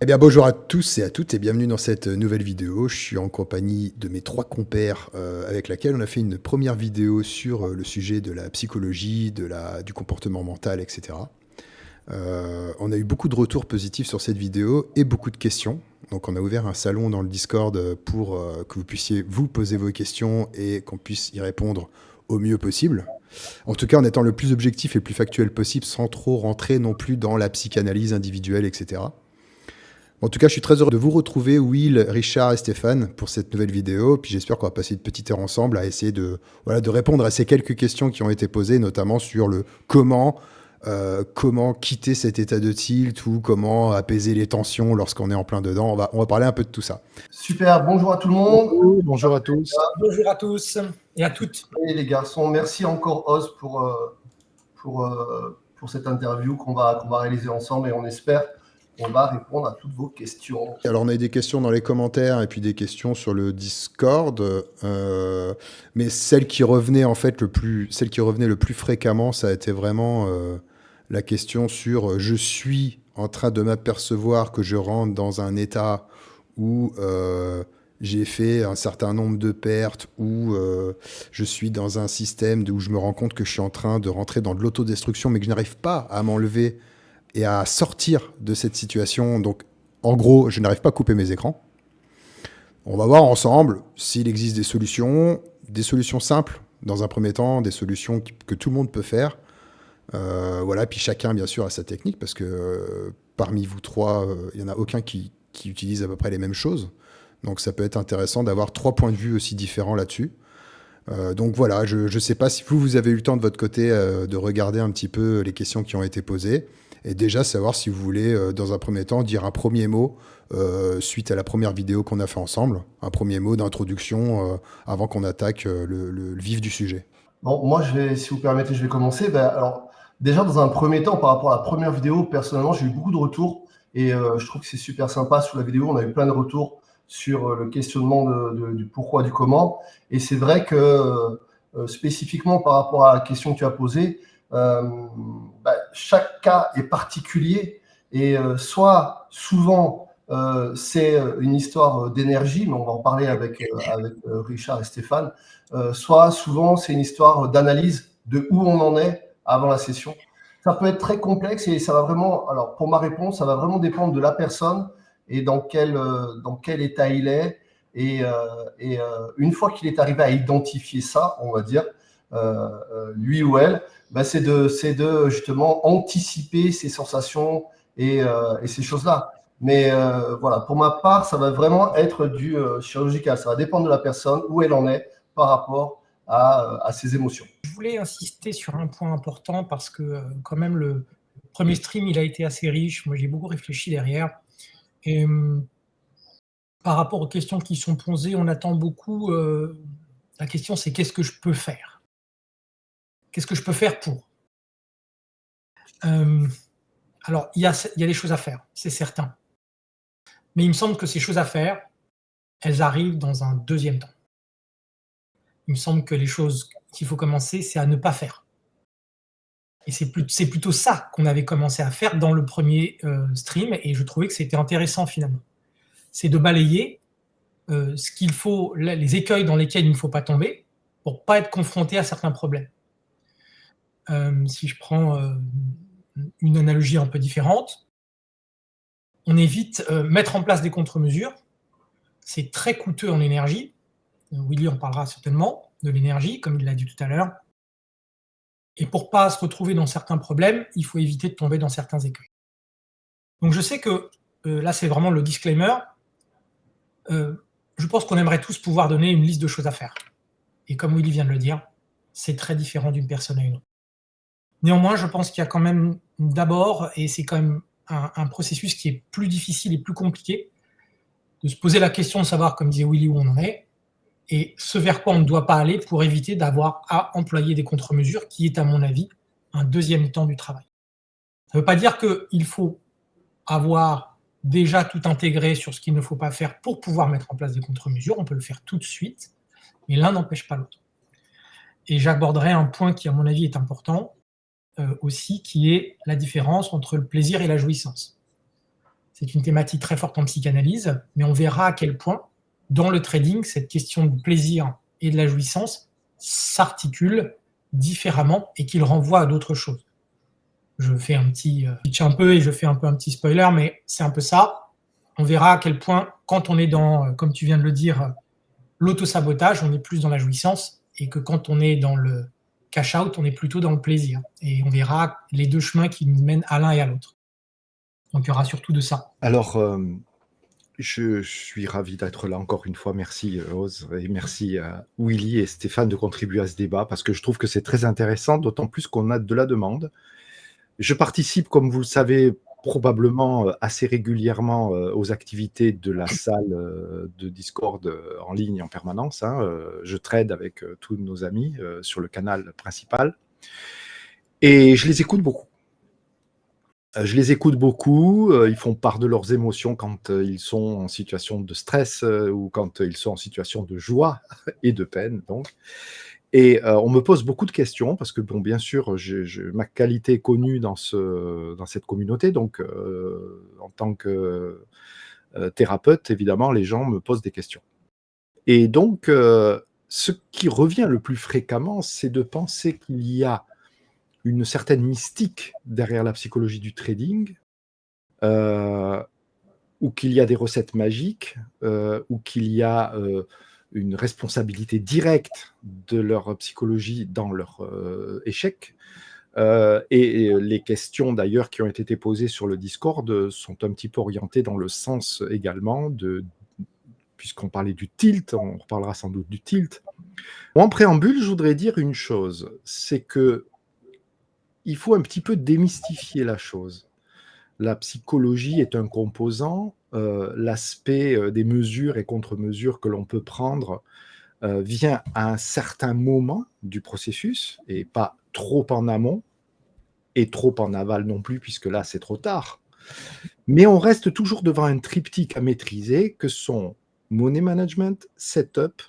Eh bien, bonjour à tous et à toutes et bienvenue dans cette nouvelle vidéo. Je suis en compagnie de mes trois compères avec laquelle on a fait une première vidéo sur le sujet de la psychologie, du comportement mental, etc. On a eu beaucoup de retours positifs sur cette vidéo et beaucoup de questions. Donc on a ouvert un salon dans le Discord pour que vous puissiez vous poser vos questions et qu'on puisse y répondre au mieux possible. En tout cas, en étant le plus objectif et le plus factuel possible, sans trop rentrer non plus dans la psychanalyse individuelle, etc. En tout cas, je suis très heureux de vous retrouver, Will, Richard et Stéphane, pour cette nouvelle vidéo. Puis j'espère qu'on va passer une petite heure ensemble à essayer de répondre à ces quelques questions qui ont été posées, notamment sur le comment quitter cet état de tilt ou comment apaiser les tensions lorsqu'on est en plein dedans. On va parler un peu de tout ça. Super, bonjour à tout le monde. Bonjour à tous. Bonjour à tous et à toutes. Et les garçons, merci encore Oz pour cette interview qu'on va réaliser ensemble et on espère qu'on va répondre à toutes vos questions. Alors on a eu des questions dans les commentaires et puis des questions sur le Discord, mais celle qui revenait le plus fréquemment, ça a été vraiment la question sur je suis en train de m'apercevoir que je rentre dans un état où j'ai fait un certain nombre de pertes, où je suis dans un système où je me rends compte que je suis en train de rentrer dans de l'autodestruction, mais que je n'arrive pas à m'enlever et à sortir de cette situation. Donc, en gros, je n'arrive pas à couper mes écrans. On va voir ensemble s'il existe des solutions simples, dans un premier temps, des solutions que tout le monde peut faire. Voilà, puis chacun, bien sûr, a sa technique, parce que parmi vous trois, il n'y en a aucun qui utilise à peu près les mêmes choses. Donc ça peut être intéressant d'avoir 3 points de vue aussi différents là-dessus. Donc voilà, je ne sais pas si vous avez eu le temps de votre côté de regarder un petit peu les questions qui ont été posées et déjà savoir si vous voulez, dans un premier temps, dire un premier mot suite à la première vidéo qu'on a fait ensemble, un premier mot d'introduction avant qu'on attaque le vif du sujet. Bon, moi, si vous permettez, je vais commencer. Alors, déjà, dans un premier temps, par rapport à la première vidéo, personnellement, j'ai eu beaucoup de retours et je trouve que c'est super sympa. Sous la vidéo, on a eu plein de retours sur le questionnement du pourquoi, du comment. Et c'est vrai que spécifiquement par rapport à la question que tu as posée, chaque cas est particulier et souvent c'est une histoire d'énergie, mais on va en parler avec Richard et Stéphane, souvent c'est une histoire d'analyse de où on en est avant la session. Ça peut être très complexe et ça va vraiment, alors pour ma réponse, ça va vraiment dépendre de la personne et dans quel état il est. Et une fois qu'il est arrivé à identifier ça, on va dire, lui ou elle, c'est de justement anticiper ces sensations et ces choses-là. Mais voilà, pour ma part, ça va vraiment être du chirurgical. Ça va dépendre de la personne, où elle en est par rapport à ses émotions. Je voulais insister sur un point important parce que quand même le premier stream, il a été assez riche. Moi, j'ai beaucoup réfléchi derrière. Et par rapport aux questions qui sont posées, on attend beaucoup. La question, c'est qu'est-ce que je peux faire? Qu'est-ce que je peux faire pour? Alors, il y a des choses à faire, c'est certain. Mais il me semble que ces choses à faire, elles arrivent dans un deuxième temps. Il me semble que les choses qu'il faut commencer, c'est à ne pas faire. Et c'est plutôt ça qu'on avait commencé à faire dans le premier stream, et je trouvais que c'était intéressant finalement. C'est de balayer ce qu'il faut, les écueils dans lesquels il ne faut pas tomber pour ne pas être confronté à certains problèmes. Si je prends une analogie un peu différente, on évite mettre en place des contre-mesures. C'est très coûteux en énergie. Willy en parlera certainement de l'énergie, comme il l'a dit tout à l'heure. Et pour ne pas se retrouver dans certains problèmes, il faut éviter de tomber dans certains écueils. Donc je sais que là, c'est vraiment le disclaimer. Je pense qu'on aimerait tous pouvoir donner une liste de choses à faire. Et comme Willy vient de le dire, c'est très différent d'une personne à une autre. Néanmoins, je pense qu'il y a quand même d'abord, et c'est quand même un processus qui est plus difficile et plus compliqué, de se poser la question de savoir, comme disait Willy, où on en est, et ce vers quoi on ne doit pas aller pour éviter d'avoir à employer des contre-mesures, qui est, à mon avis, un deuxième temps du travail. Ça ne veut pas dire qu'il faut avoir déjà tout intégré sur ce qu'il ne faut pas faire pour pouvoir mettre en place des contre-mesures. On peut le faire tout de suite, mais l'un n'empêche pas l'autre. Et j'aborderai un point qui, à mon avis, est important aussi, qui est la différence entre le plaisir et la jouissance. C'est une thématique très forte en psychanalyse, mais on verra à quel point, dans le trading, cette question du plaisir et de la jouissance s'articule différemment et qu'il renvoie à d'autres choses. Je fais un petit pitch un peu et je fais un peu un petit spoiler, mais c'est un peu ça. On verra à quel point, quand on est dans, comme tu viens de le dire, l'auto-sabotage, on est plus dans la jouissance, et que quand on est dans le cash-out, on est plutôt dans le plaisir. Et on verra les deux chemins qui nous mènent à l'un et à l'autre. Donc il y aura surtout de ça. Alors, je suis ravi d'être là encore une fois. Merci Rose, et merci à Willy et Stéphane de contribuer à ce débat, parce que je trouve que c'est très intéressant, d'autant plus qu'on a de la demande. Je participe, comme vous le savez, probablement assez régulièrement aux activités de la salle de Discord en ligne en permanence. Je trade avec tous nos amis sur le canal principal. Et je les écoute beaucoup. Ils font part de leurs émotions quand ils sont en situation de stress ou quand ils sont en situation de joie et de peine, donc. Et on me pose beaucoup de questions parce que, bon, bien sûr, ma qualité est connue dans cette communauté. Donc, en tant que thérapeute, évidemment, les gens me posent des questions. Et donc, ce qui revient le plus fréquemment, c'est de penser qu'il y a une certaine mystique derrière la psychologie du trading, ou qu'il y a des recettes magiques, ou qu'il y a une responsabilité directe de leur psychologie dans leur échec. Et les questions d'ailleurs qui ont été posées sur le Discord sont un petit peu orientées dans le sens également puisqu'on parlait du tilt, on reparlera sans doute du tilt. En préambule, je voudrais dire une chose, c'est que il faut un petit peu démystifier la chose. La psychologie est un composant, l'aspect des mesures et contre-mesures que l'on peut prendre vient à un certain moment du processus, et pas trop en amont, et trop en aval non plus, puisque là, c'est trop tard. Mais on reste toujours devant un triptyque à maîtriser, que sont money management, setup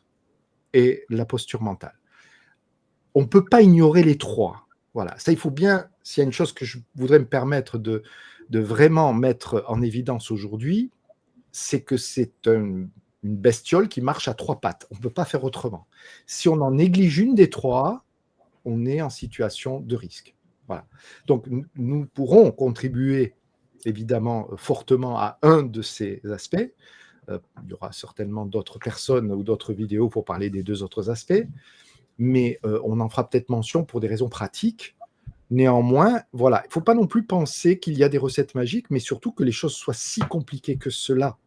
et la posture mentale. On ne peut pas ignorer les trois. Voilà, ça, il faut bien, s'il y a une chose que je voudrais me permettre de vraiment mettre en évidence aujourd'hui, c'est que c'est une bestiole qui marche à trois pattes. On ne peut pas faire autrement. Si on en néglige une des trois, on est en situation de risque. Voilà. Donc, nous pourrons contribuer, évidemment, fortement à un de ces aspects. Il y aura certainement d'autres personnes ou d'autres vidéos pour parler des deux autres aspects, mais on en fera peut-être mention pour des raisons pratiques. Néanmoins, voilà, il ne faut pas non plus penser qu'il y a des recettes magiques, mais surtout que les choses soient si compliquées que cela.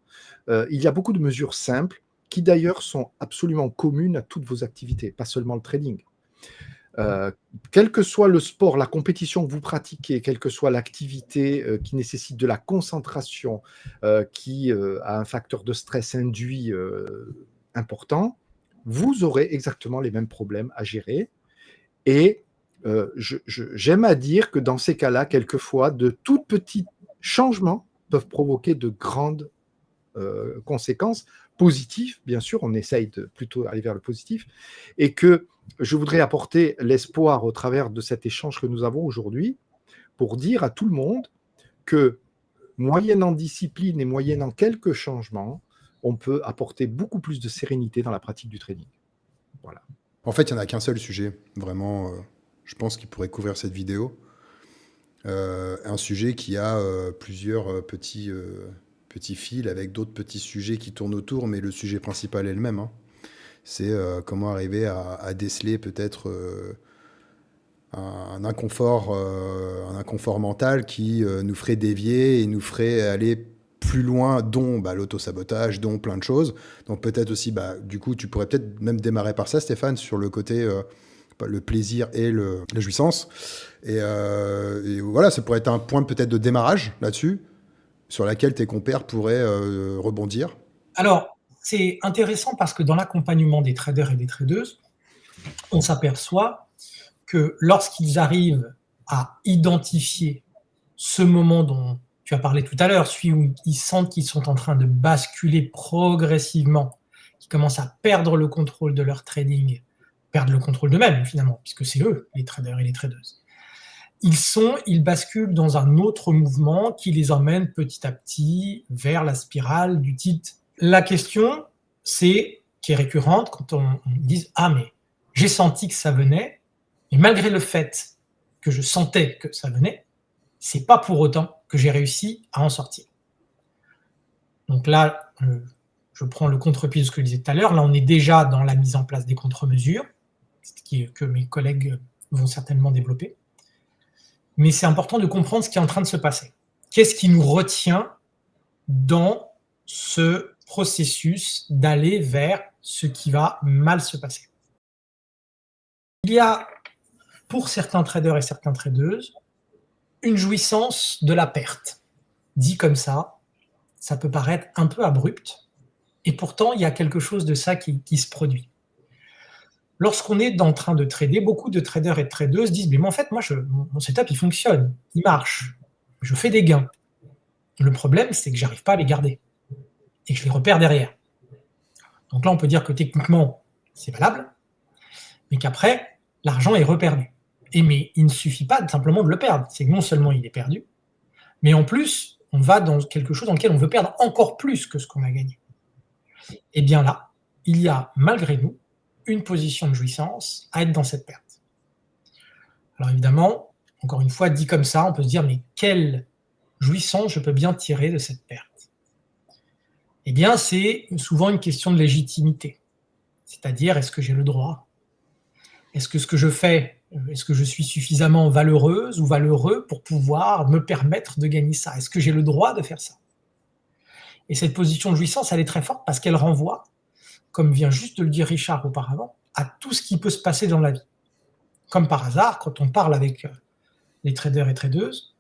Il y a beaucoup de mesures simples qui d'ailleurs sont absolument communes à toutes vos activités, pas seulement le trading. Quel que soit le sport, la compétition que vous pratiquez, quelle que soit l'activité qui nécessite de la concentration, qui a un facteur de stress induit important, vous aurez exactement les mêmes problèmes à gérer. Et j'aime à dire que dans ces cas-là, quelquefois, de tout petits changements peuvent provoquer de grandes conséquences positives. Bien sûr, on essaye de plutôt aller vers le positif. Et que je voudrais apporter l'espoir au travers de cet échange que nous avons aujourd'hui pour dire à tout le monde que, moyennant discipline et moyennant quelques changements, on peut apporter beaucoup plus de sérénité dans la pratique du trading. Voilà. En fait, il n'y en a qu'un seul sujet, vraiment, je pense qu'il pourrait couvrir cette vidéo. Un sujet qui a plusieurs petits fils avec d'autres petits sujets qui tournent autour, mais le sujet principal est le même. C'est comment arriver à déceler peut-être un inconfort mental qui nous ferait dévier et nous ferait aller plus loin, dont l'auto-sabotage, dont plein de choses. Donc peut-être aussi, du coup, tu pourrais peut-être même démarrer par ça, Stéphane, sur le côté le plaisir et la jouissance. Et voilà, ça pourrait être un point peut-être de démarrage là-dessus, sur laquelle tes compères pourraient rebondir. Alors, c'est intéressant parce que dans l'accompagnement des traders et des tradeuses, on s'aperçoit que lorsqu'ils arrivent à identifier ce moment dont tu as parlé tout à l'heure, celui où ils sentent qu'ils sont en train de basculer progressivement, qu'ils commencent à perdre le contrôle de leur trading, perdre le contrôle d'eux-mêmes finalement, puisque c'est eux, les traders et les tradeuses. ils basculent dans un autre mouvement qui les emmène petit à petit vers la spirale du titre. La question, qui est récurrente quand on dit « Ah, mais j'ai senti que ça venait, et malgré le fait que je sentais que ça venait, c'est pas pour autant que j'ai réussi à en sortir. » Donc là, je prends le contre-pied de ce que je disais tout à l'heure. Là, on est déjà dans la mise en place des contre-mesures, que mes collègues vont certainement développer. Mais c'est important de comprendre ce qui est en train de se passer. Qu'est-ce qui nous retient dans ce processus d'aller vers ce qui va mal se passer? Il y a, pour certains traders et certaines tradeuses, une jouissance de la perte. Dit comme ça peut paraître un peu abrupt, et pourtant, il y a quelque chose de ça qui se produit. Lorsqu'on est en train de trader, beaucoup de traders et de tradeuses disent « Mais en fait, moi, mon setup, il fonctionne, il marche, je fais des gains. Le problème, c'est que j'arrive pas à les garder et que je les repère derrière. » Donc là, on peut dire que techniquement, c'est valable, mais qu'après, l'argent est reperdu. Mais il ne suffit pas simplement de le perdre. C'est que non seulement il est perdu, mais en plus, on va dans quelque chose dans lequel on veut perdre encore plus que ce qu'on a gagné. Et bien là, il y a, malgré nous, une position de jouissance à être dans cette perte. Alors évidemment, encore une fois, dit comme ça, on peut se dire, mais quelle jouissance je peux bien tirer de cette perte? Eh bien, c'est souvent une question de légitimité. C'est-à-dire, est-ce que j'ai le droit? Est-ce que ce que je fais, est-ce que je suis suffisamment valeureuse ou valeureux pour pouvoir me permettre de gagner ça? Est-ce que j'ai le droit de faire ça? Et cette position de jouissance, elle est très forte parce qu'elle renvoie, comme vient juste de le dire Richard auparavant, à tout ce qui peut se passer dans la vie. Comme par hasard, quand on parle avec les traders et tradeuses,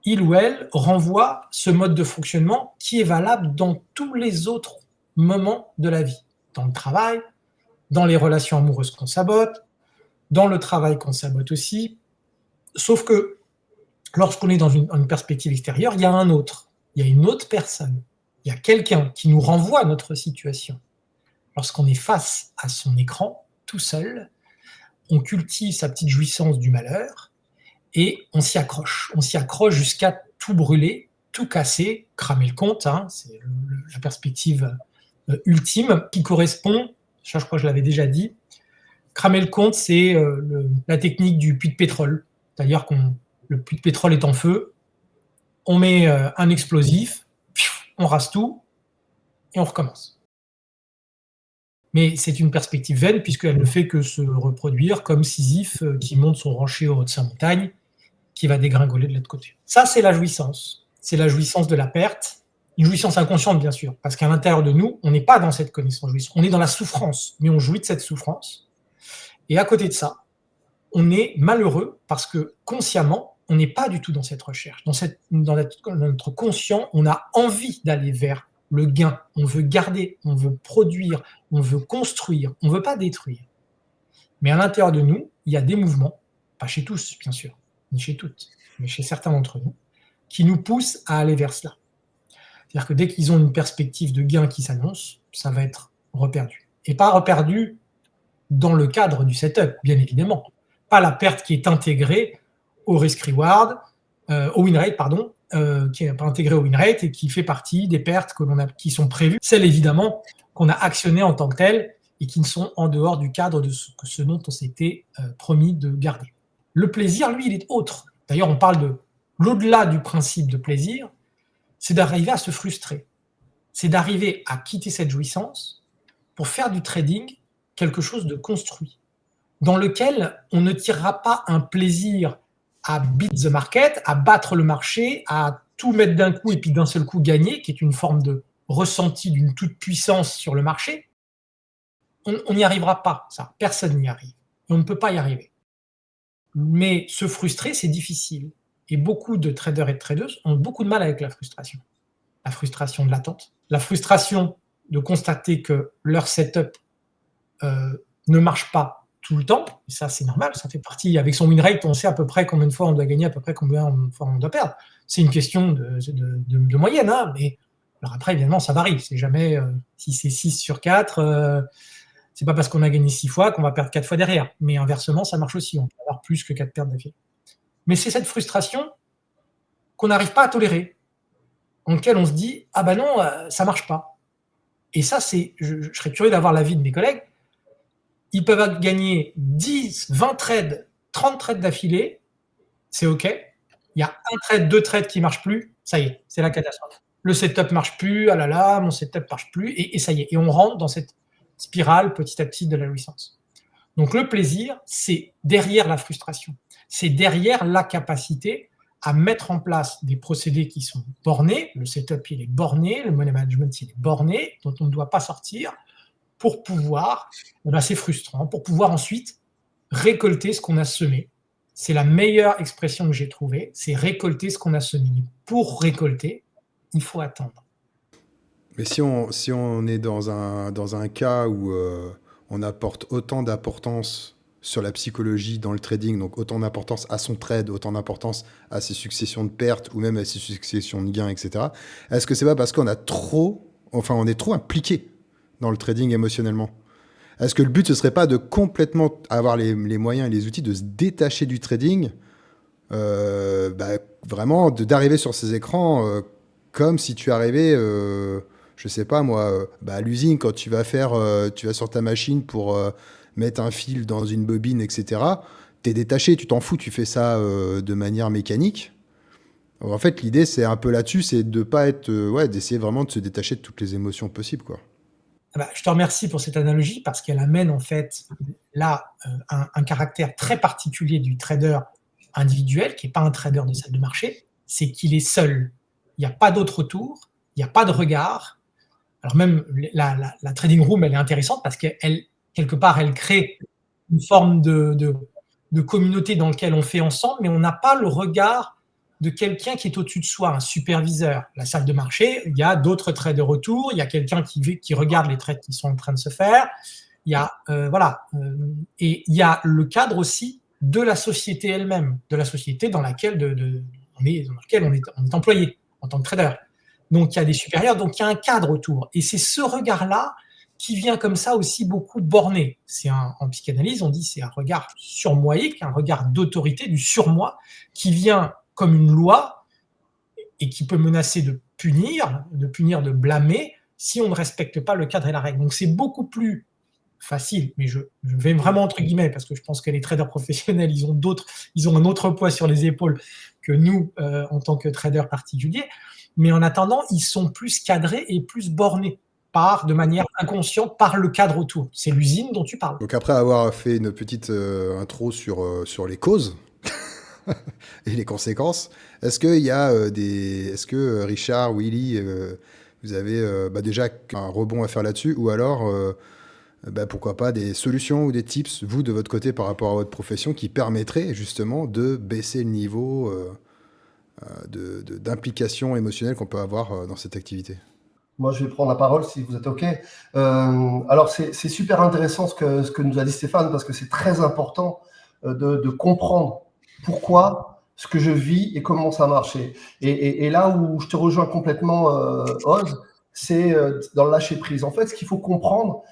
il ou elle renvoie ce mode de fonctionnement qui est valable dans tous les autres moments de la vie. Dans le travail, dans les relations amoureuses qu'on sabote, dans le travail qu'on sabote aussi. Sauf que lorsqu'on est dans une perspective extérieure, il y a un autre, il y a une autre personne, il y a quelqu'un qui nous renvoie à notre situation. Lorsqu'on est face à son écran, tout seul, on cultive sa petite jouissance du malheur et on s'y accroche. On s'y accroche jusqu'à tout brûler, tout casser, cramer le compte. C'est la perspective ultime qui correspond, ça je crois que je l'avais déjà dit, cramer le compte, c'est la technique du puits de pétrole. C'est-à-dire que le puits de pétrole est en feu, on met un explosif, on rase tout et on recommence. Mais c'est une perspective vaine puisqu'elle ne fait que se reproduire comme Sisyphe qui monte son rocher au haut de sa montagne, qui va dégringoler de l'autre côté. Ça, c'est la jouissance. C'est la jouissance de la perte, une jouissance inconsciente bien sûr, parce qu'à l'intérieur de nous, on n'est pas dans cette connaissance jouissance, on est dans la souffrance, mais on jouit de cette souffrance. Et à côté de ça, on est malheureux parce que consciemment, on n'est pas du tout dans cette recherche. Dans notre conscient, on a envie d'aller vers le gain. On veut garder, on veut produire, on veut construire, on ne veut pas détruire. Mais à l'intérieur de nous, il y a des mouvements, pas chez tous bien sûr, ni chez toutes, mais chez certains d'entre nous, qui nous poussent à aller vers cela. C'est-à-dire que dès qu'ils ont une perspective de gain qui s'annonce, ça va être reperdu. Et pas reperdu dans le cadre du setup, bien évidemment. Pas la perte qui est intégrée au risk-reward, au win rate, pardon, qui n'est pas intégrée au win rate et qui fait partie des pertes qui sont prévues. Celles, évidemment, qu'on a actionnées en tant que telles et qui ne sont en dehors du cadre de ce dont on s'était promis de garder. Le plaisir, lui, il est autre. D'ailleurs, on parle de l'au-delà du principe de plaisir, c'est d'arriver à se frustrer. C'est d'arriver à quitter cette jouissance pour faire du trading quelque chose de construit, dans lequel on ne tirera pas un plaisir à beat the market, à battre le marché, à tout mettre d'un coup et puis d'un seul coup gagner, qui est une forme de ressenti d'une toute-puissance sur le marché. On n'y arrivera pas, ça. Personne n'y arrive. Et on ne peut pas y arriver. Mais se frustrer, c'est difficile. Et beaucoup de traders et de tradeuses ont beaucoup de mal avec la frustration. La frustration de l'attente, la frustration de constater que leur setup ne marche pas tout le temps, et ça c'est normal, ça fait partie, avec son win rate, on sait à peu près combien de fois on doit gagner, à peu près combien de fois on doit perdre. C'est une question de moyenne, mais alors après évidemment ça varie, c'est jamais, si c'est 6 sur 4, c'est pas parce qu'on a gagné 6 fois qu'on va perdre 4 fois derrière, mais inversement ça marche aussi, on peut avoir plus que 4 pertes d'affilée. Mais c'est cette frustration qu'on n'arrive pas à tolérer, en laquelle on se dit « Ah ben non, ça marche pas ». Et ça, je serais curieux d'avoir l'avis de mes collègues. Ils peuvent gagner 10, 20 trades, 30 trades d'affilée, c'est OK. Il y a un trade, 2 trades qui ne marchent plus, ça y est, c'est la catastrophe. Le setup ne marche plus, ah là là, mon setup ne marche plus, et ça y est. Et on rentre dans cette spirale petit à petit de la jouissance. Donc le plaisir, c'est derrière la frustration. C'est derrière la capacité à mettre en place des procédés qui sont bornés. Le setup, il est borné, le money management, il est borné, dont on ne doit pas sortir, pour pouvoir, c'est frustrant, pour pouvoir ensuite récolter ce qu'on a semé. C'est la meilleure expression que j'ai trouvée, c'est récolter ce qu'on a semé. Pour récolter, il faut attendre. Mais si on est dans un cas où on apporte autant d'importance sur la psychologie dans le trading, donc autant d'importance à son trade, autant d'importance à ses successions de pertes ou même à ses successions de gains, etc., est-ce que c'est pas parce qu'on est trop impliqué dans le trading émotionnellement? Est-ce que le but, ce serait pas de complètement avoir les moyens et les outils de se détacher du trading, vraiment d'arriver sur ces écrans comme si tu arrivais, je sais pas moi, à l'usine quand tu vas sur ta machine pour mettre un fil dans une bobine, etc. T'es détaché, tu t'en fous, tu fais ça de manière mécanique. Alors, en fait, l'idée, c'est un peu là-dessus, c'est de pas être, d'essayer vraiment de se détacher de toutes les émotions possibles, quoi. Je te remercie pour cette analogie parce qu'elle amène en fait là un caractère très particulier du trader individuel, qui n'est pas un trader de salle de marché, c'est qu'il est seul. Il n'y a pas d'autre retour, il n'y a pas de regard. Alors même la trading room, elle est intéressante parce qu'elle, quelque part, elle crée une forme de communauté dans laquelle on fait ensemble, mais on n'a pas le regard de quelqu'un qui est au-dessus de soi, un superviseur. La salle de marché, il y a d'autres traders autour, il y a quelqu'un qui regarde les trades qui sont en train de se faire, il y a, et il y a le cadre aussi de la société elle-même, de la société dans laquelle on est employé en tant que trader. Donc, il y a des supérieurs, donc il y a un cadre autour. Et c'est ce regard-là qui vient comme ça aussi beaucoup borné. En psychanalyse, on dit c'est un regard surmoïque, un regard d'autorité, du surmoi, qui vient comme une loi et qui peut menacer de punir, de blâmer, si on ne respecte pas le cadre et la règle. Donc c'est beaucoup plus facile, mais je vais vraiment entre guillemets, parce que je pense que les traders professionnels, ils ont un autre poids sur les épaules que nous, en tant que traders particuliers, mais en attendant, ils sont plus cadrés et plus bornés, de manière inconsciente, par le cadre autour. C'est l'usine dont tu parles. Donc après avoir fait une petite intro sur les causes et les conséquences, est-ce que Richard, Willy, vous avez déjà un rebond à faire là-dessus, ou alors pourquoi pas des solutions ou des tips, vous, de votre côté, par rapport à votre profession, qui permettraient justement de baisser le niveau d'implication émotionnelle qu'on peut avoir dans cette activité? Moi, je vais prendre la parole si vous êtes OK. Alors, c'est super intéressant ce que nous a dit Stéphane, parce que c'est très important de comprendre pourquoi ce que je vis et comment ça marche. Et là où je te rejoins complètement, Oz, c'est dans le lâcher-prise. En fait, ce qu'il faut comprendre,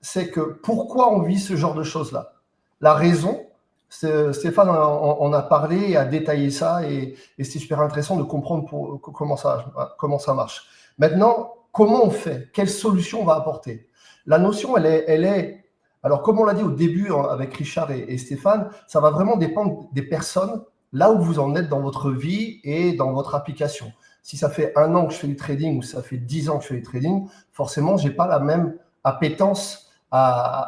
c'est que pourquoi on vit ce genre de choses-là. La raison, Stéphane en a parlé et a détaillé ça, et c'est super intéressant de comprendre comment ça marche. Maintenant, comment on fait? Quelle solution on va apporter? La notion, elle est, alors comme on l'a dit au début avec Richard et Stéphane, ça va vraiment dépendre des personnes, là où vous en êtes dans votre vie et dans votre application. Si ça fait 1 an que je fais du trading ou ça fait 10 ans que je fais du trading, forcément, je n'ai pas la même appétence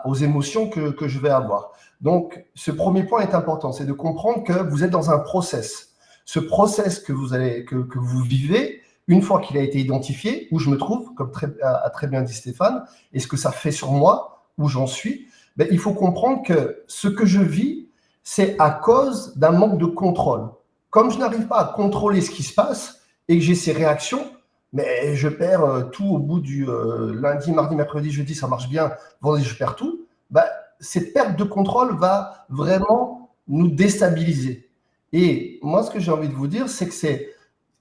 aux émotions que je vais avoir. Donc, ce premier point est important, c'est de comprendre que vous êtes dans un process. Ce process que vous vivez, une fois qu'il a été identifié, où je me trouve, comme a très bien dit Stéphane, et ce que ça fait sur moi, où j'en suis, il faut comprendre que ce que je vis, c'est à cause d'un manque de contrôle. Comme je n'arrive pas à contrôler ce qui se passe et que j'ai ces réactions, mais je perds tout au bout du lundi, mardi, mercredi, jeudi, ça marche bien, vendredi, je perds tout, cette perte de contrôle va vraiment nous déstabiliser. Et moi, ce que j'ai envie de vous dire, c'est que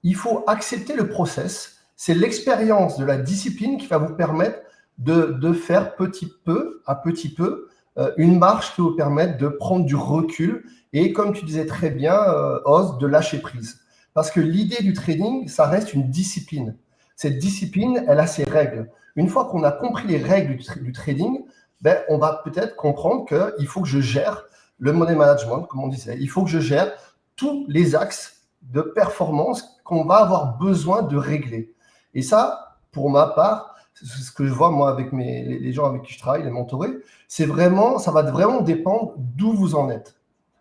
il faut accepter le process. C'est l'expérience de la discipline qui va vous permettre de faire petit peu à petit peu une marge qui vous permette de prendre du recul et, comme tu disais très bien, Oz, de lâcher prise. Parce que l'idée du trading, ça reste une discipline. Cette discipline, elle a ses règles. Une fois qu'on a compris les règles du trading, ben, on va peut-être comprendre qu'il faut que je gère le money management, comme on disait. Il faut que je gère tous les axes de performance qu'on va avoir besoin de régler. Et ça, pour ma part, ce que je vois moi avec les gens avec qui je travaille, les mentorés, ça va vraiment dépendre d'où vous en êtes.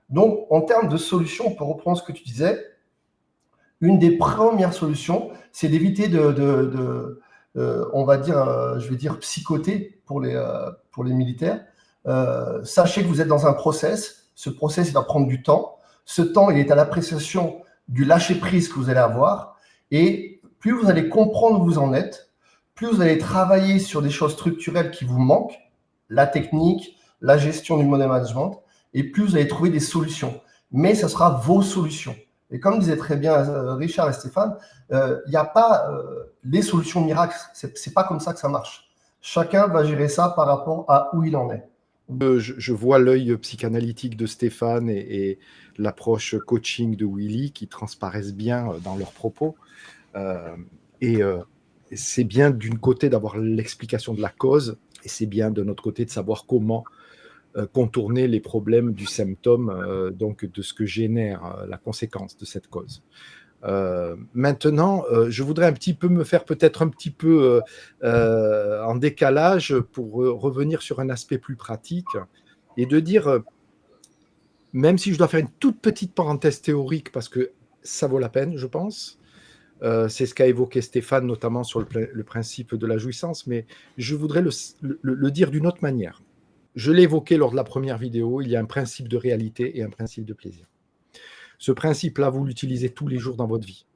Donc, en termes de solutions, pour reprendre ce que tu disais, une des premières solutions, c'est d'éviter on va dire, je vais dire psychoter pour les militaires. Sachez que vous êtes dans un process. Ce process, il va prendre du temps. Ce temps, il est à l'appréciation du lâcher-prise que vous allez avoir. Et plus vous allez comprendre où vous en êtes, plus vous allez travailler sur des choses structurelles qui vous manquent, la technique, la gestion du money management, et plus vous allez trouver des solutions. Mais ce sera vos solutions. Et comme disaient très bien Richard et Stéphane, il n'y a pas les solutions miracles. C'est pas comme ça que ça marche. Chacun va gérer ça par rapport à où il en est. Je vois l'œil psychanalytique de Stéphane et l'approche coaching de Willy qui transparaissent bien dans leurs propos. C'est bien d'une côté d'avoir l'explication de la cause, et c'est bien de notre côté de savoir comment contourner les problèmes du symptôme, donc de ce que génère la conséquence de cette cause. Maintenant, je voudrais un petit peu me faire peut-être un petit peu en décalage pour revenir sur un aspect plus pratique et de dire, même si je dois faire une toute petite parenthèse théorique parce que ça vaut la peine, je pense, c'est ce qu'a évoqué Stéphane, notamment sur le principe de la jouissance, mais je voudrais le dire d'une autre manière. Je l'ai évoqué lors de la première vidéo, il y a un principe de réalité et un principe de plaisir. Ce principe-là, vous l'utilisez tous les jours dans votre vie.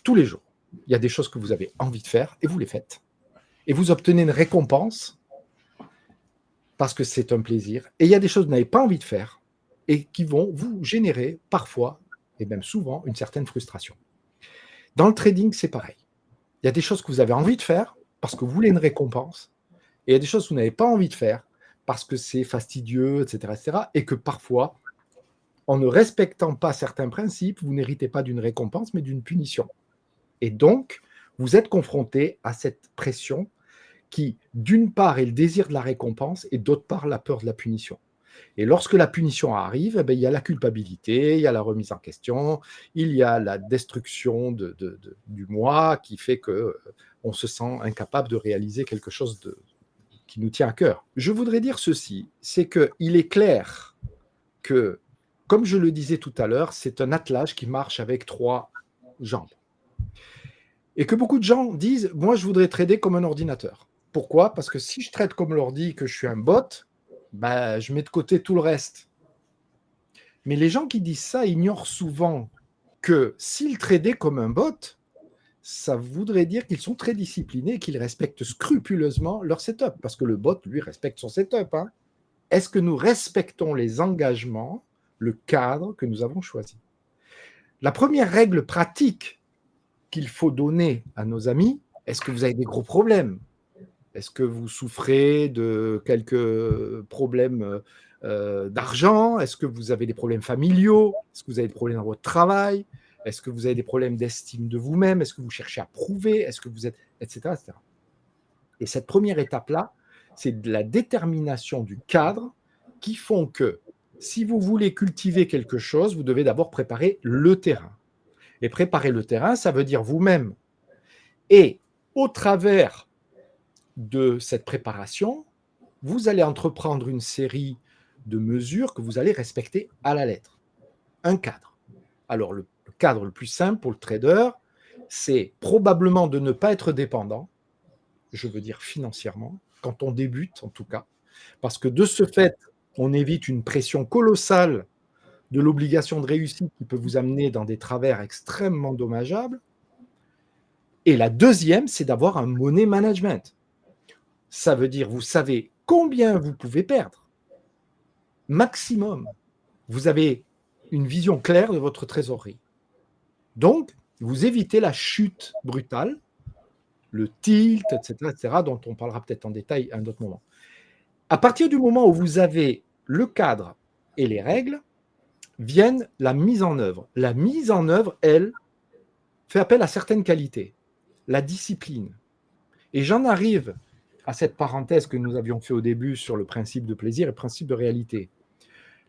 Tous les jours. Il y a des choses que vous avez envie de faire et vous les faites. Et vous obtenez une récompense parce que c'est un plaisir. Et il y a des choses que vous n'avez pas envie de faire et qui vont vous générer parfois, et même souvent, une certaine frustration. Dans le trading, c'est pareil. Il y a des choses que vous avez envie de faire parce que vous voulez une récompense. Et il y a des choses que vous n'avez pas envie de faire parce que c'est fastidieux, etc., et que parfois, en ne respectant pas certains principes, vous n'héritez pas d'une récompense, mais d'une punition. Et donc, vous êtes confronté à cette pression qui, d'une part, est le désir de la récompense et d'autre part, la peur de la punition. Et lorsque la punition arrive, eh bien, il y a la culpabilité, il y a la remise en question, il y a la destruction du moi qui fait qu'on se sent incapable de réaliser quelque chose qui nous tient à cœur. Je voudrais dire ceci, c'est qu'il est clair que, comme je le disais tout à l'heure, c'est un attelage qui marche avec 3 jambes. Et que beaucoup de gens disent, moi je voudrais trader comme un ordinateur. Pourquoi ? Parce que si je trade comme l'ordi, que je suis un bot, ben, je mets de côté tout le reste. Mais les gens qui disent ça ignorent souvent que s'ils tradaient comme un bot, ça voudrait dire qu'ils sont très disciplinés et qu'ils respectent scrupuleusement leur setup. Parce que le bot, lui, respecte son setup. Hein. Est-ce que nous respectons les engagements, le cadre que nous avons choisi ? La première règle pratique qu'il faut donner à nos amis, est-ce que vous avez des gros problèmes ? Est-ce que vous souffrez de quelques problèmes d'argent ? Est-ce que vous avez des problèmes familiaux ? Est-ce que vous avez des problèmes dans votre travail ? Est-ce que vous avez des problèmes d'estime de vous-même ? Est-ce que vous cherchez à prouver ? Est-ce que vous êtes… etc., etc. Et cette première étape-là, c'est de la détermination du cadre qui font que si vous voulez cultiver quelque chose, vous devez d'abord préparer le terrain. Et préparer le terrain, ça veut dire vous-même. Et au travers de cette préparation, vous allez entreprendre une série de mesures que vous allez respecter à la lettre. Un cadre. Alors, le cadre le plus simple pour le trader, c'est probablement de ne pas être dépendant, je veux dire financièrement, quand on débute en tout cas, parce que de ce fait, on évite une pression colossale de l'obligation de réussite qui peut vous amener dans des travers extrêmement dommageables. Et la deuxième, c'est d'avoir un money management. Ça veut dire, vous savez combien vous pouvez perdre. Maximum. Vous avez une vision claire de votre trésorerie. Donc, vous évitez la chute brutale, le tilt, etc., dont on parlera peut-être en détail à un autre moment. À partir du moment où vous avez le cadre et les règles, vienne la mise en œuvre. La mise en œuvre, elle, fait appel à certaines qualités. La discipline. Et j'en arrive à cette parenthèse que nous avions fait au début sur le principe de plaisir et le principe de réalité.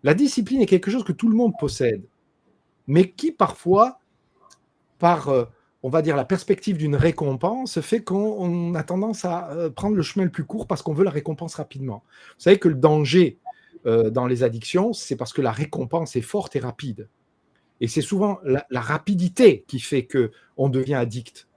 La discipline est quelque chose que tout le monde possède, mais qui parfois, par, on va dire, la perspective d'une récompense, fait qu'on a tendance à prendre le chemin le plus court parce qu'on veut la récompense rapidement. Vous savez que le danger dans les addictions, c'est parce que la récompense est forte et rapide. Et c'est souvent la rapidité qui fait qu'on devient addict.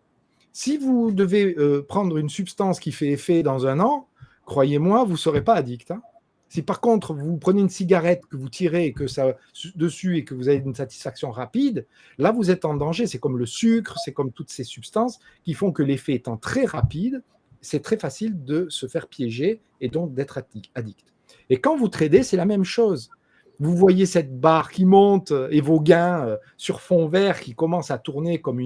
Si vous devez prendre une substance qui fait effet dans 1 an, croyez-moi, vous ne serez pas addict. Hein. Si par contre, vous prenez une cigarette que vous tirez et que ça dessus et que vous avez une satisfaction rapide, là, vous êtes en danger. C'est comme le sucre, c'est comme toutes ces substances qui font que l'effet étant très rapide, c'est très facile de se faire piéger et donc d'être addict. Et quand vous tradez, c'est la même chose. Vous voyez cette barre qui monte et vos gains sur fond vert qui commencent à tourner comme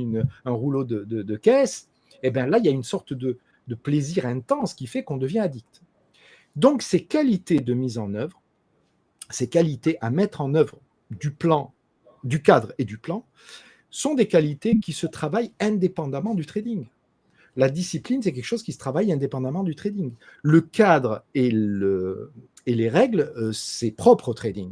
un rouleau de caisse, et bien là, il y a une sorte de plaisir intense qui fait qu'on devient addict. Donc, ces qualités de mise en œuvre, ces qualités à mettre en œuvre du cadre et du plan, sont des qualités qui se travaillent indépendamment du trading. La discipline, c'est quelque chose qui se travaille indépendamment du trading. Le cadre et les règles, c'est propre au trading.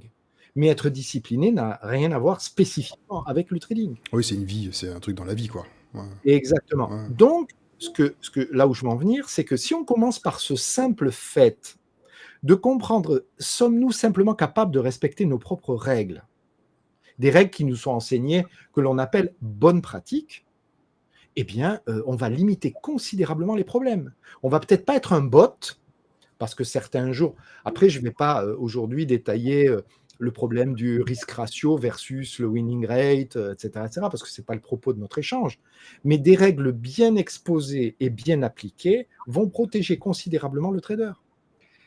Mais être discipliné n'a rien à voir spécifiquement avec le trading. Oui, c'est une vie, c'est un truc dans la vie, quoi. Ouais. Exactement. Ouais. Donc, là où je veux en venir, c'est que si on commence par ce simple fait de comprendre, sommes-nous simplement capables de respecter nos propres règles, des règles qui nous sont enseignées, que l'on appelle bonnes pratiques, eh bien, on va limiter considérablement les problèmes. On va peut-être pas être un bot, parce que certains jours, après, je ne vais pas aujourd'hui détailler le problème du risk ratio versus le winning rate, etc., parce que ce n'est pas le propos de notre échange. Mais des règles bien exposées et bien appliquées vont protéger considérablement le trader.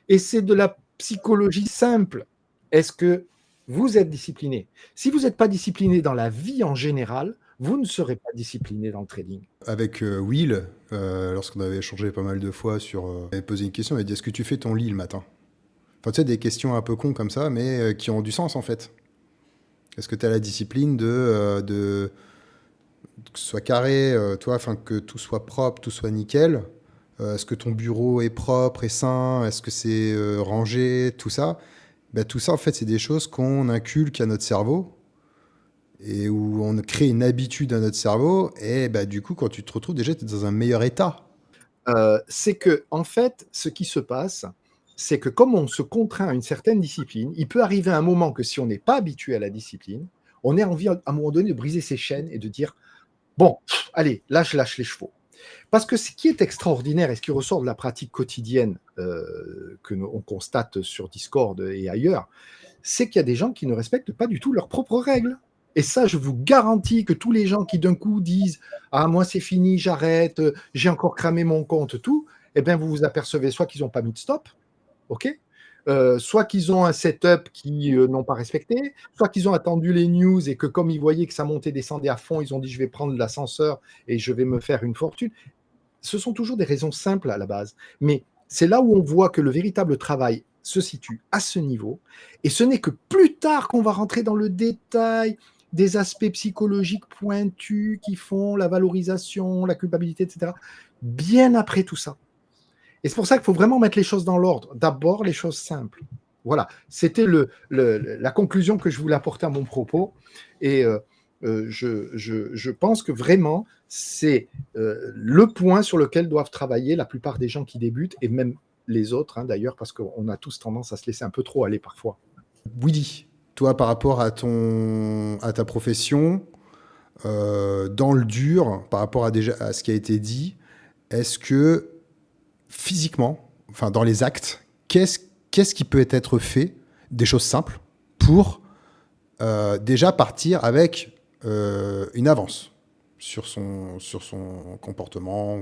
Et c'est de la psychologie simple. Est-ce que vous êtes discipliné? Si vous n'êtes pas discipliné dans la vie en général, vous ne serez pas discipliné dans le trading. Avec Will, lorsqu'on avait échangé pas mal de fois on avait posé une question, il a dit: est-ce que tu fais ton lit le matin? Enfin, tu sais, des questions un peu cons comme ça, mais qui ont du sens en fait. Est-ce que tu as la discipline que ce soit carré, que tout soit propre, tout soit nickel? Est-ce que ton bureau est propre et sain? Est-ce que c'est rangé? Tout ça. Tout ça, en fait, c'est des choses qu'on inculque à notre cerveau et où on crée une habitude à notre cerveau. Et du coup, quand tu te retrouves, déjà, tu es dans un meilleur état. C'est que, en fait, ce qui se passe, c'est que comme on se contraint à une certaine discipline, il peut arriver un moment que si on n'est pas habitué à la discipline, on ait envie, à un moment donné, de briser ses chaînes et de dire « Bon, allez, là, je lâche les chevaux ». Parce que ce qui est extraordinaire et ce qui ressort de la pratique quotidienne que on constate sur Discord et ailleurs, c'est qu'il y a des gens qui ne respectent pas du tout leurs propres règles. Et ça, je vous garantis que tous les gens qui d'un coup disent « Ah, moi, c'est fini, j'arrête, j'ai encore cramé mon compte, tout », eh bien, vous vous apercevez soit qu'ils n'ont pas mis de stop, ok, soit qu'ils ont un setup qu'ils n'ont pas respecté, soit qu'ils ont attendu les news et que comme ils voyaient que ça montait, descendait à fond, ils ont dit je vais prendre l'ascenseur et je vais me faire une fortune. Ce sont toujours des raisons simples à la base. Mais c'est là où on voit que le véritable travail se situe à ce niveau. Et ce n'est que plus tard qu'on va rentrer dans le détail des aspects psychologiques pointus qui font la valorisation, la culpabilité, etc. Bien après tout ça. Et c'est pour ça qu'il faut vraiment mettre les choses dans l'ordre. D'abord, les choses simples. Voilà, c'était la conclusion que je voulais apporter à mon propos. Et je pense que vraiment, c'est le point sur lequel doivent travailler la plupart des gens qui débutent, et même les autres, d'ailleurs, parce qu'on a tous tendance à se laisser un peu trop aller parfois. Willy, toi, par rapport à ta profession, dans le dur, par rapport à ce qui a été dit, est-ce que physiquement, enfin dans les actes, qu'est-ce qui peut être fait, des choses simples, pour déjà partir avec une avance sur son comportement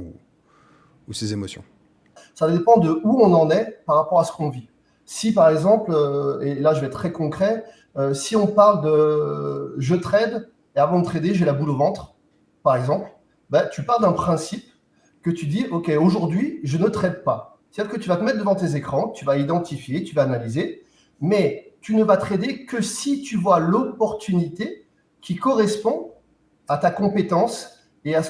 ou ses émotions? Ça dépend de où on en est par rapport à ce qu'on vit. Si par exemple, et là je vais être très concret, si on parle de je trade et avant de trader j'ai la boule au ventre, par exemple, tu pars d'un principe que tu dis ok, aujourd'hui je ne trade pas. C'est-à-dire que tu vas te mettre devant tes écrans, tu vas identifier, tu vas analyser, mais tu ne vas trader que si tu vois l'opportunité qui correspond à ta compétence et à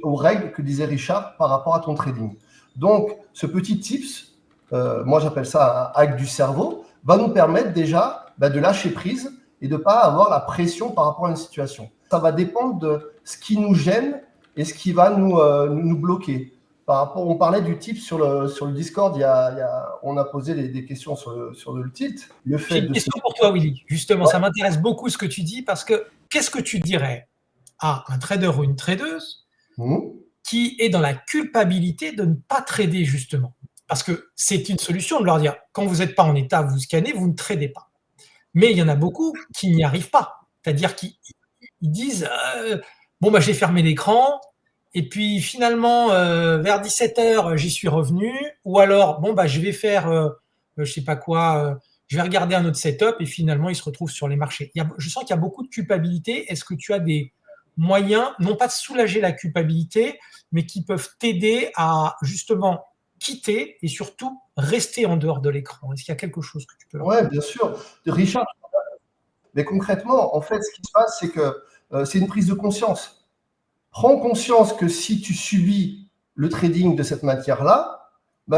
aux règles que disait Richard par rapport à ton trading. Donc, ce petit tips, moi j'appelle ça un hack du cerveau, va nous permettre déjà de lâcher prise et de ne pas avoir la pression par rapport à une situation. Ça va dépendre de ce qui nous gêne et ce qui va nous bloquer. Par rapport, on parlait du tips sur le Discord, on a posé des questions sur le tilt. J'ai une question pour toi, Willy. Justement, ça m'intéresse beaucoup ce que tu dis, parce que qu'est-ce que tu dirais à un trader ou une tradeuse qui est dans la culpabilité de ne pas trader, justement? Parce que c'est une solution de leur dire, quand vous n'êtes pas en état, vous scannez, vous ne tradez pas. Mais il y en a beaucoup qui n'y arrivent pas. C'est-à-dire qu'ils disent, j'ai fermé l'écran, et puis finalement, vers 17h, j'y suis revenu, ou alors, je vais faire, je sais pas quoi, je vais regarder un autre setup, et finalement, ils se retrouvent sur les marchés. Je sens qu'il y a beaucoup de culpabilité. Est-ce que tu as des moyens, non pas de soulager la culpabilité, mais qui peuvent t'aider à justement quitter et surtout rester en dehors de l'écran? Est-ce qu'il y a quelque chose que tu peux leur dire? Oui, bien sûr. Richard, mais concrètement, en fait, ce qui se passe, c'est que c'est une prise de conscience. Prends conscience que si tu subis le trading de cette matière-là,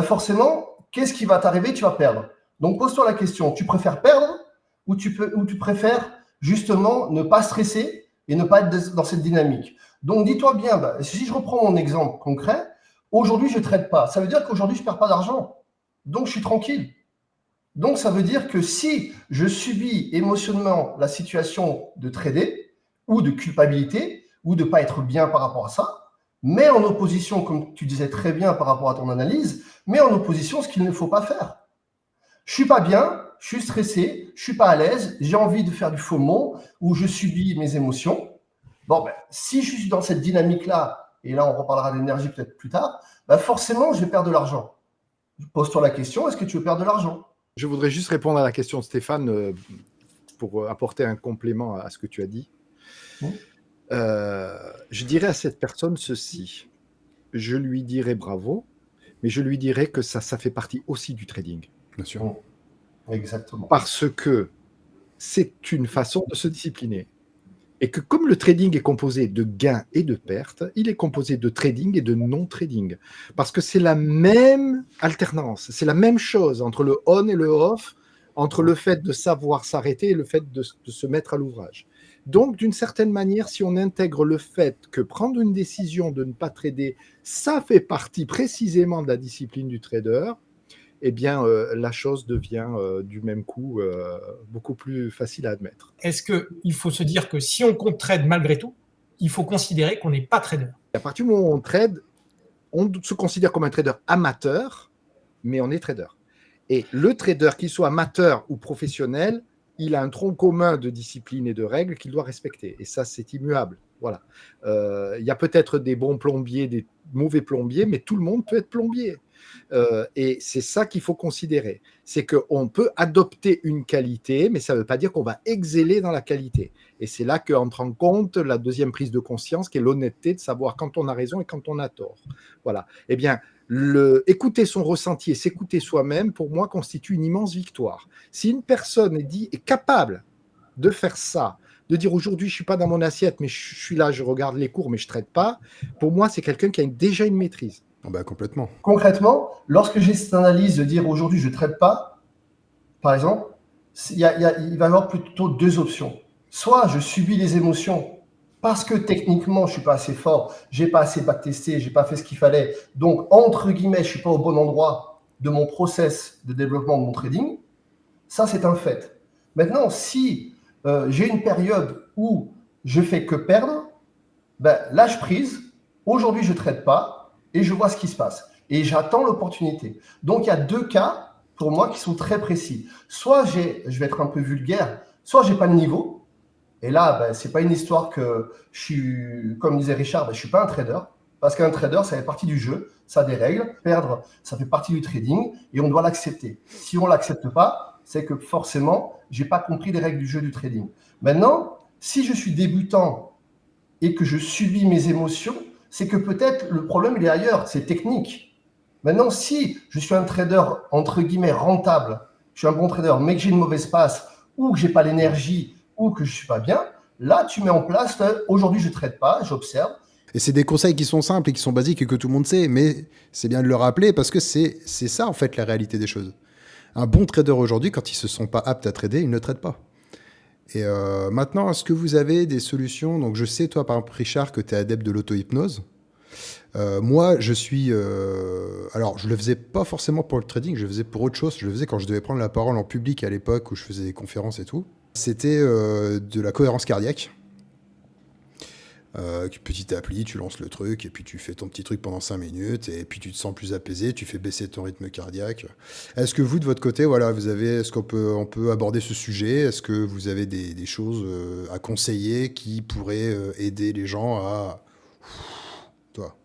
forcément, qu'est-ce qui va t'arriver? Tu vas perdre. Donc, pose-toi la question, tu préfères perdre ou tu préfères justement ne pas stresser et ne pas être dans cette dynamique? Donc, dis-toi bien, si je reprends mon exemple concret, aujourd'hui, je ne trade pas. Ça veut dire qu'aujourd'hui, je ne perds pas d'argent. Donc, je suis tranquille. Donc, ça veut dire que si je subis émotionnellement la situation de trader ou de culpabilité ou de ne pas être bien par rapport à ça, mets en opposition, comme tu disais très bien par rapport à ton analyse, mets en opposition ce qu'il ne faut pas faire. Je ne suis pas bien, je suis stressé, je ne suis pas à l'aise, j'ai envie de faire du FOMO ou je subis mes émotions. Si je suis dans cette dynamique-là, et là on reparlera d'énergie peut-être plus tard, forcément je vais perdre de l'argent. Pose-toi la question, est-ce que tu veux perdre de l'argent? Je voudrais juste répondre à la question de Stéphane pour apporter un complément à ce que tu as dit. Je dirais à cette personne ceci. Je lui dirais bravo, mais je lui dirais que ça fait partie aussi du trading. Bien sûr. Exactement. Parce que c'est une façon de se discipliner. Et que comme le trading est composé de gains et de pertes, il est composé de trading et de non-trading. Parce que c'est la même alternance, c'est la même chose entre le on et le off, entre le fait de savoir s'arrêter et le fait de se mettre à l'ouvrage. Donc, d'une certaine manière, si on intègre le fait que prendre une décision de ne pas trader, ça fait partie précisément de la discipline du trader, eh bien, la chose devient du même coup beaucoup plus facile à admettre. Est-ce qu'il faut se dire que si on compte trade malgré tout, il faut considérer qu'on n'est pas trader? À partir du moment où on trade, on se considère comme un trader amateur, mais on est trader. Et le trader, qu'il soit amateur ou professionnel, il a un tronc commun de discipline et de règles qu'il doit respecter. Et ça, c'est immuable. Voilà. Il y a peut-être des bons plombiers, des mauvais plombiers, mais tout le monde peut être plombier. Et c'est ça qu'il faut considérer. C'est qu'on peut adopter une qualité, mais ça ne veut pas dire qu'on va exceller dans la qualité. Et c'est là qu'entre en compte la deuxième prise de conscience, qui est l'honnêteté de savoir quand on a raison et quand on a tort. Voilà. Eh bien, écouter son ressenti et s'écouter soi-même, pour moi, constitue une immense victoire. Si une personne est capable de faire ça, de dire aujourd'hui je ne suis pas dans mon assiette, mais je suis là, je regarde les cours, mais je ne traite pas, pour moi, c'est quelqu'un qui a déjà une maîtrise. Complètement. Concrètement, lorsque j'ai cette analyse de dire aujourd'hui je ne traite pas, par exemple, il va y avoir plutôt deux options. Soit je subis les émotions parce que techniquement je ne suis pas assez fort, je n'ai pas assez backtesté, je n'ai pas fait ce qu'il fallait, donc entre guillemets je ne suis pas au bon endroit de mon process de développement de mon trading. Ça, c'est un fait. Maintenant, si j'ai une période où je fais que perdre, lâche prise, aujourd'hui je ne traite pas, et je vois ce qui se passe. Et j'attends l'opportunité. Donc, il y a deux cas, pour moi, qui sont très précis. Soit je vais être un peu vulgaire, soit je n'ai pas le niveau. Et là, ce n'est pas une histoire que je suis, comme disait Richard, je ne suis pas un trader. Parce qu'un trader, ça fait partie du jeu, ça a des règles. Perdre, ça fait partie du trading, et on doit l'accepter. Si on ne l'accepte pas, c'est que forcément, je n'ai pas compris les règles du jeu du trading. Maintenant, si je suis débutant et que je subis mes émotions, c'est que peut-être le problème il est ailleurs, c'est technique. Maintenant, si je suis un trader, entre guillemets, rentable, je suis un bon trader, mais que j'ai une mauvaise passe, ou que j'ai pas l'énergie, ou que je suis pas bien, là, tu mets en place, aujourd'hui, je trade pas, j'observe. Et c'est des conseils qui sont simples et qui sont basiques et que tout le monde sait, mais c'est bien de le rappeler parce que c'est ça en fait la réalité des choses. Un bon trader aujourd'hui, quand ils se sont pas aptes à trader, ils ne trade pas. Et maintenant, est-ce que vous avez des solutions? Donc je sais, toi, par exemple, Richard, que tu es adepte de l'auto-hypnose. Moi, je suis... alors, je le faisais pas forcément pour le trading, je le faisais pour autre chose. Je le faisais quand je devais prendre la parole en public à l'époque où je faisais des conférences et tout. C'était de la cohérence cardiaque. Petite appli, tu lances le truc et puis tu fais ton petit truc pendant 5 minutes et puis tu te sens plus apaisé, tu fais baisser ton rythme cardiaque. Est-ce que vous, de votre côté, voilà, est-ce qu'on peut aborder ce sujet? Est-ce que vous avez des choses à conseiller qui pourraient aider les gens à... Toi.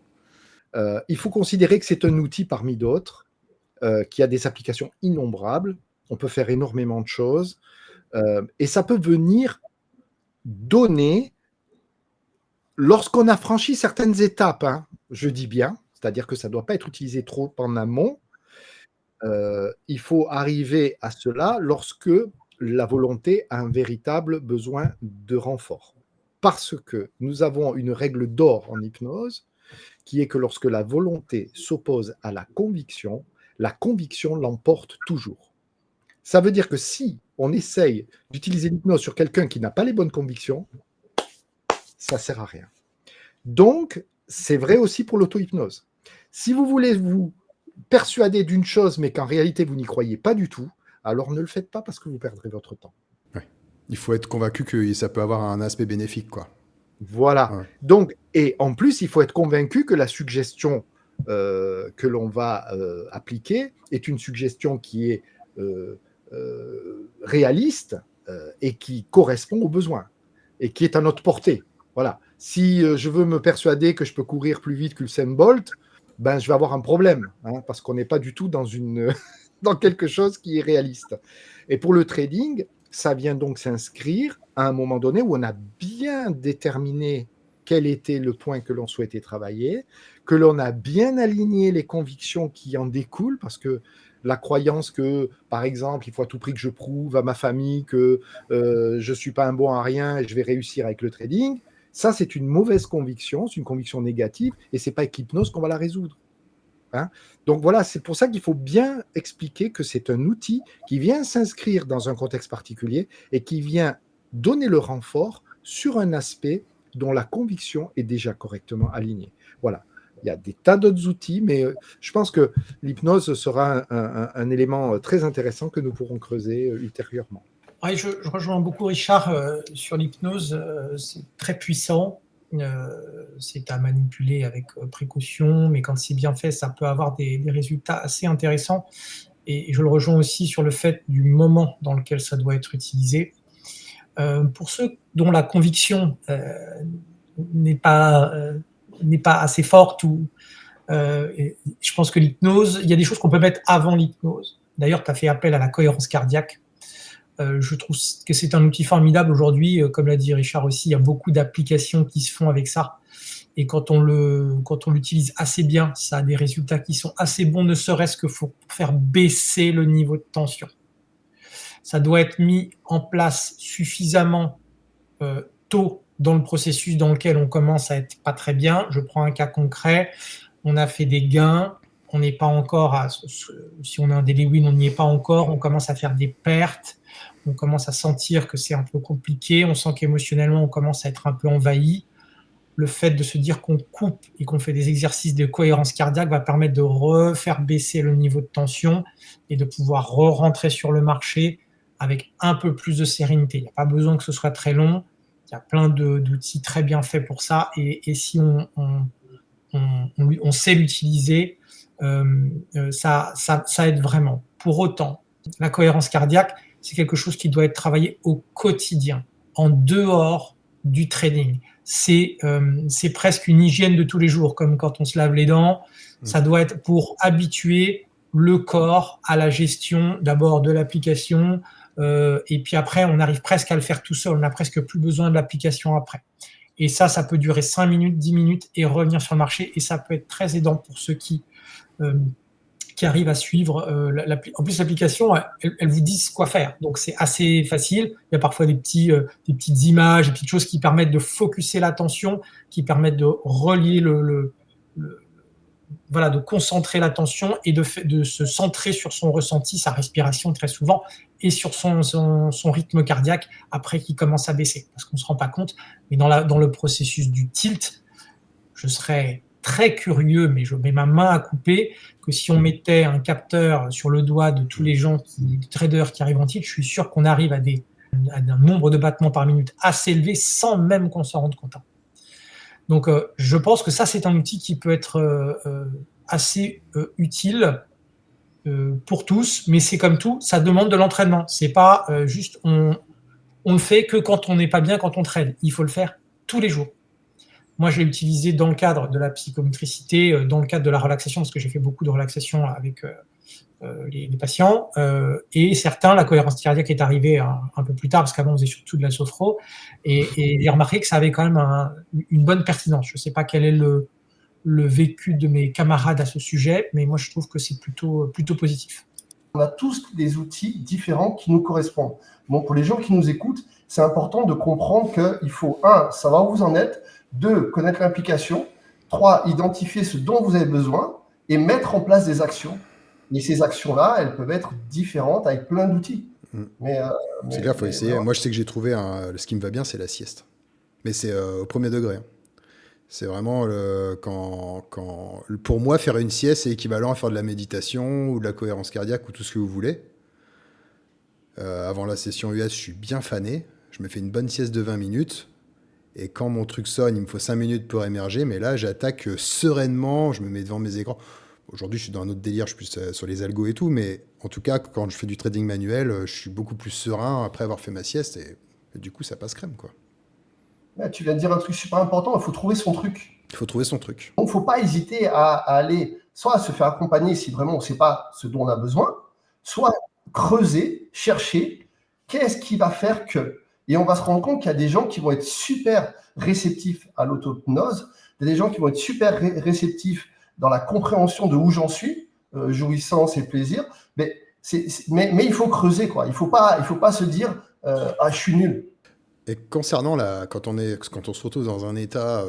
Il faut considérer que c'est un outil parmi d'autres qui a des applications innombrables. On peut faire énormément de choses et ça peut venir donner, lorsqu'on a franchi certaines étapes, hein, je dis bien, c'est-à-dire que ça ne doit pas être utilisé trop en amont. Il faut arriver à cela lorsque la volonté a un véritable besoin de renfort. Parce que nous avons une règle d'or en hypnose qui est que lorsque la volonté s'oppose à la conviction l'emporte toujours. Ça veut dire que si on essaye d'utiliser l'hypnose sur quelqu'un qui n'a pas les bonnes convictions, ça ne sert à rien. Donc, c'est vrai aussi pour l'auto-hypnose. Si vous voulez vous persuader d'une chose, mais qu'en réalité, vous n'y croyez pas du tout, alors ne le faites pas parce que vous perdrez votre temps. Ouais. Il faut être convaincu que ça peut avoir un aspect bénéfique, quoi. Voilà. Ouais. Donc, et en plus, il faut être convaincu que la suggestion que l'on va appliquer est une suggestion qui est réaliste et qui correspond aux besoins et qui est à notre portée. Voilà. Si je veux me persuader que je peux courir plus vite qu'Usain Bolt, ben, je vais avoir un problème, hein, parce qu'on n'est pas du tout dans quelque chose qui est réaliste. Et pour le trading, ça vient donc s'inscrire à un moment donné où on a bien déterminé quel était le point que l'on souhaitait travailler, que l'on a bien aligné les convictions qui en découlent, parce que la croyance que, par exemple, il faut à tout prix que je prouve à ma famille que je ne suis pas un bon à rien et je vais réussir avec le trading, ça, c'est une mauvaise conviction, c'est une conviction négative, et ce n'est pas avec l'hypnose qu'on va la résoudre. Hein? Donc voilà, c'est pour ça qu'il faut bien expliquer que c'est un outil qui vient s'inscrire dans un contexte particulier et qui vient donner le renfort sur un aspect dont la conviction est déjà correctement alignée. Voilà. Il y a des tas d'autres outils, mais je pense que l'hypnose sera un élément très intéressant que nous pourrons creuser ultérieurement. Ouais, je rejoins beaucoup Richard sur l'hypnose. C'est très puissant. C'est à manipuler avec précaution, mais quand c'est bien fait, ça peut avoir des résultats assez intéressants. Et je le rejoins aussi sur le fait du moment dans lequel ça doit être utilisé. Pour ceux dont la conviction n'est pas assez forte, je pense que l'hypnose, il y a des choses qu'on peut mettre avant l'hypnose. D'ailleurs, tu as fait appel à la cohérence cardiaque. Je trouve que c'est un outil formidable aujourd'hui. Comme l'a dit Richard aussi, il y a beaucoup d'applications qui se font avec ça. Et quand on l'utilise assez bien, ça a des résultats qui sont assez bons, ne serait-ce que pour faire baisser le niveau de tension. Ça doit être mis en place suffisamment tôt dans le processus dans lequel on commence à être pas très bien. Je prends un cas concret. On a fait des gains. On n'est pas encore si on a un daily win, on n'y est pas encore. On commence à faire des pertes. On commence à sentir que c'est un peu compliqué. On sent qu'émotionnellement, on commence à être un peu envahi. Le fait de se dire qu'on coupe et qu'on fait des exercices de cohérence cardiaque va permettre de refaire baisser le niveau de tension et de pouvoir re-rentrer sur le marché avec un peu plus de sérénité. Il n'y a pas besoin que ce soit très long. Il y a plein d'outils très bien faits pour ça. Et si on sait l'utiliser, ça aide vraiment. Pour autant, la cohérence cardiaque, c'est quelque chose qui doit être travaillé au quotidien, en dehors du trading. C'est presque une hygiène de tous les jours, comme quand on se lave les dents. Ça doit être pour habituer le corps à la gestion d'abord de l'application, et puis après, on arrive presque à le faire tout seul. On n'a presque plus besoin de l'application après. Et ça peut durer 5 minutes, 10 minutes et revenir sur le marché. Et ça peut être très aidant pour ceux qui qui arrive à suivre. En plus, l'application, elle vous dit quoi faire. Donc, c'est assez facile. Il y a parfois des petites images, des petites choses qui permettent de focuser l'attention, qui permettent de relier voilà, de concentrer l'attention et de se centrer sur son ressenti, sa respiration très souvent, et sur son rythme cardiaque après qu'il commence à baisser. Parce qu'on ne se rend pas compte, mais dans le processus du tilt, je serais très curieux, mais je mets ma main à couper, que si on mettait un capteur sur le doigt de tous les gens, des traders qui arrivent en tilt, je suis sûr qu'on arrive à un nombre de battements par minute assez élevé sans même qu'on s'en rende compte. Donc, je pense que ça, c'est un outil qui peut être assez utile pour tous, mais c'est comme tout, ça demande de l'entraînement. C'est pas juste, on le fait que quand on n'est pas bien, quand on trade. Il faut le faire tous les jours. Moi, je l'ai utilisé dans le cadre de la psychomotricité, dans le cadre de la relaxation, parce que j'ai fait beaucoup de relaxation avec les patients. Et certains, la cohérence cardiaque est arrivée un peu plus tard, parce qu'avant, on faisait surtout de la sophro. Et j'ai remarqué que ça avait quand même une bonne pertinence. Je ne sais pas quel est le vécu de mes camarades à ce sujet, mais moi, je trouve que c'est plutôt positif. On a tous des outils différents qui nous correspondent. Donc, pour les gens qui nous écoutent, c'est important de comprendre qu'il faut, 1, savoir où vous en êtes, 2, connaître l'implication, 3, identifier ce dont vous avez besoin et mettre en place des actions. Et ces actions-là, elles peuvent être différentes avec plein d'outils. C'est clair, il faut essayer. Voilà. Moi, je sais que j'ai trouvé ce qui me va bien, c'est la sieste. Mais c'est au premier degré. C'est vraiment pour moi, faire une sieste, c'est équivalent à faire de la méditation ou de la cohérence cardiaque ou tout ce que vous voulez. Avant la session US, je suis bien fané. Je me fais une bonne sieste de 20 minutes. Et quand mon truc sonne, il me faut 5 minutes pour émerger. Mais là, j'attaque sereinement. Je me mets devant mes écrans. Aujourd'hui, je suis dans un autre délire. Je suis plus sur les algos et tout. Mais en tout cas, quand je fais du trading manuel, je suis beaucoup plus serein après avoir fait ma sieste. Et du coup, ça passe crème, quoi. Là, tu viens de dire un truc super important. Il faut trouver son truc. Il faut trouver son truc. Donc, il ne faut pas hésiter à aller soit à se faire accompagner si vraiment on ne sait pas ce dont on a besoin, soit creuser, chercher qu'est-ce qui va faire que. Et on va se rendre compte qu'il y a des gens qui vont être super réceptifs à l'auto-hypnose, il y a des gens qui vont être super réceptifs dans la compréhension de où j'en suis, jouissance et plaisir. Mais il faut creuser, quoi. Il faut pas se dire ah, je suis nul. Et concernant quand on se retrouve dans un état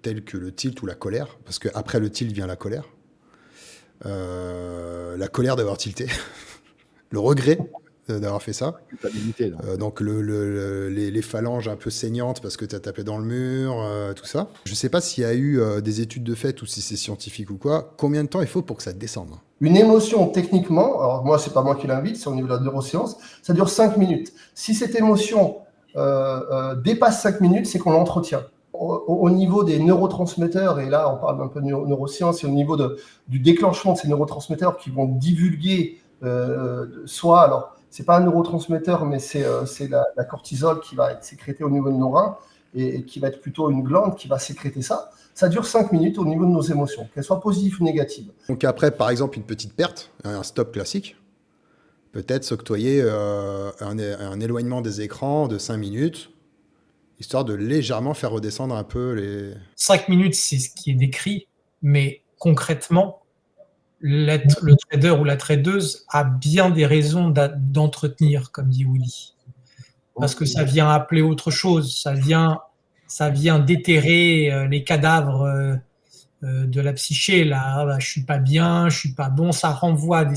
tel que le tilt ou la colère, parce qu'après le tilt vient la colère d'avoir tilté, le regret d'avoir fait ça. Donc les phalanges un peu saignantes parce que tu as tapé dans le mur, tout ça. Je ne sais pas s'il y a eu des études de fait ou si c'est scientifique ou quoi. Combien de temps il faut pour que ça descende ? Une émotion, techniquement, alors moi, c'est pas moi qui l'invite, c'est au niveau de la neuroscience, ça dure 5 minutes. Si cette émotion dépasse 5 minutes, c'est qu'on l'entretient. Au niveau des neurotransmetteurs, et là, on parle un peu de neurosciences, et au niveau du déclenchement de ces neurotransmetteurs qui vont divulguer soit, alors, c'est pas un neurotransmetteur, mais c'est la cortisol qui va être sécrétée au niveau de nos reins et qui va être plutôt une glande qui va sécréter ça. Ça dure 5 minutes au niveau de nos émotions, qu'elles soient positives ou négatives. Donc après, par exemple, une petite perte, un stop classique, peut-être s'octroyer un éloignement des écrans de 5 minutes, histoire de légèrement faire redescendre un peu les... 5 minutes, c'est ce qui est décrit, mais concrètement, le trader ou la tradeuse a bien des raisons d'entretenir, comme dit Willy. Parce que ça vient appeler autre chose, ça vient déterrer les cadavres de la psyché. Là, je suis pas bien, je suis pas bon. Ça renvoie à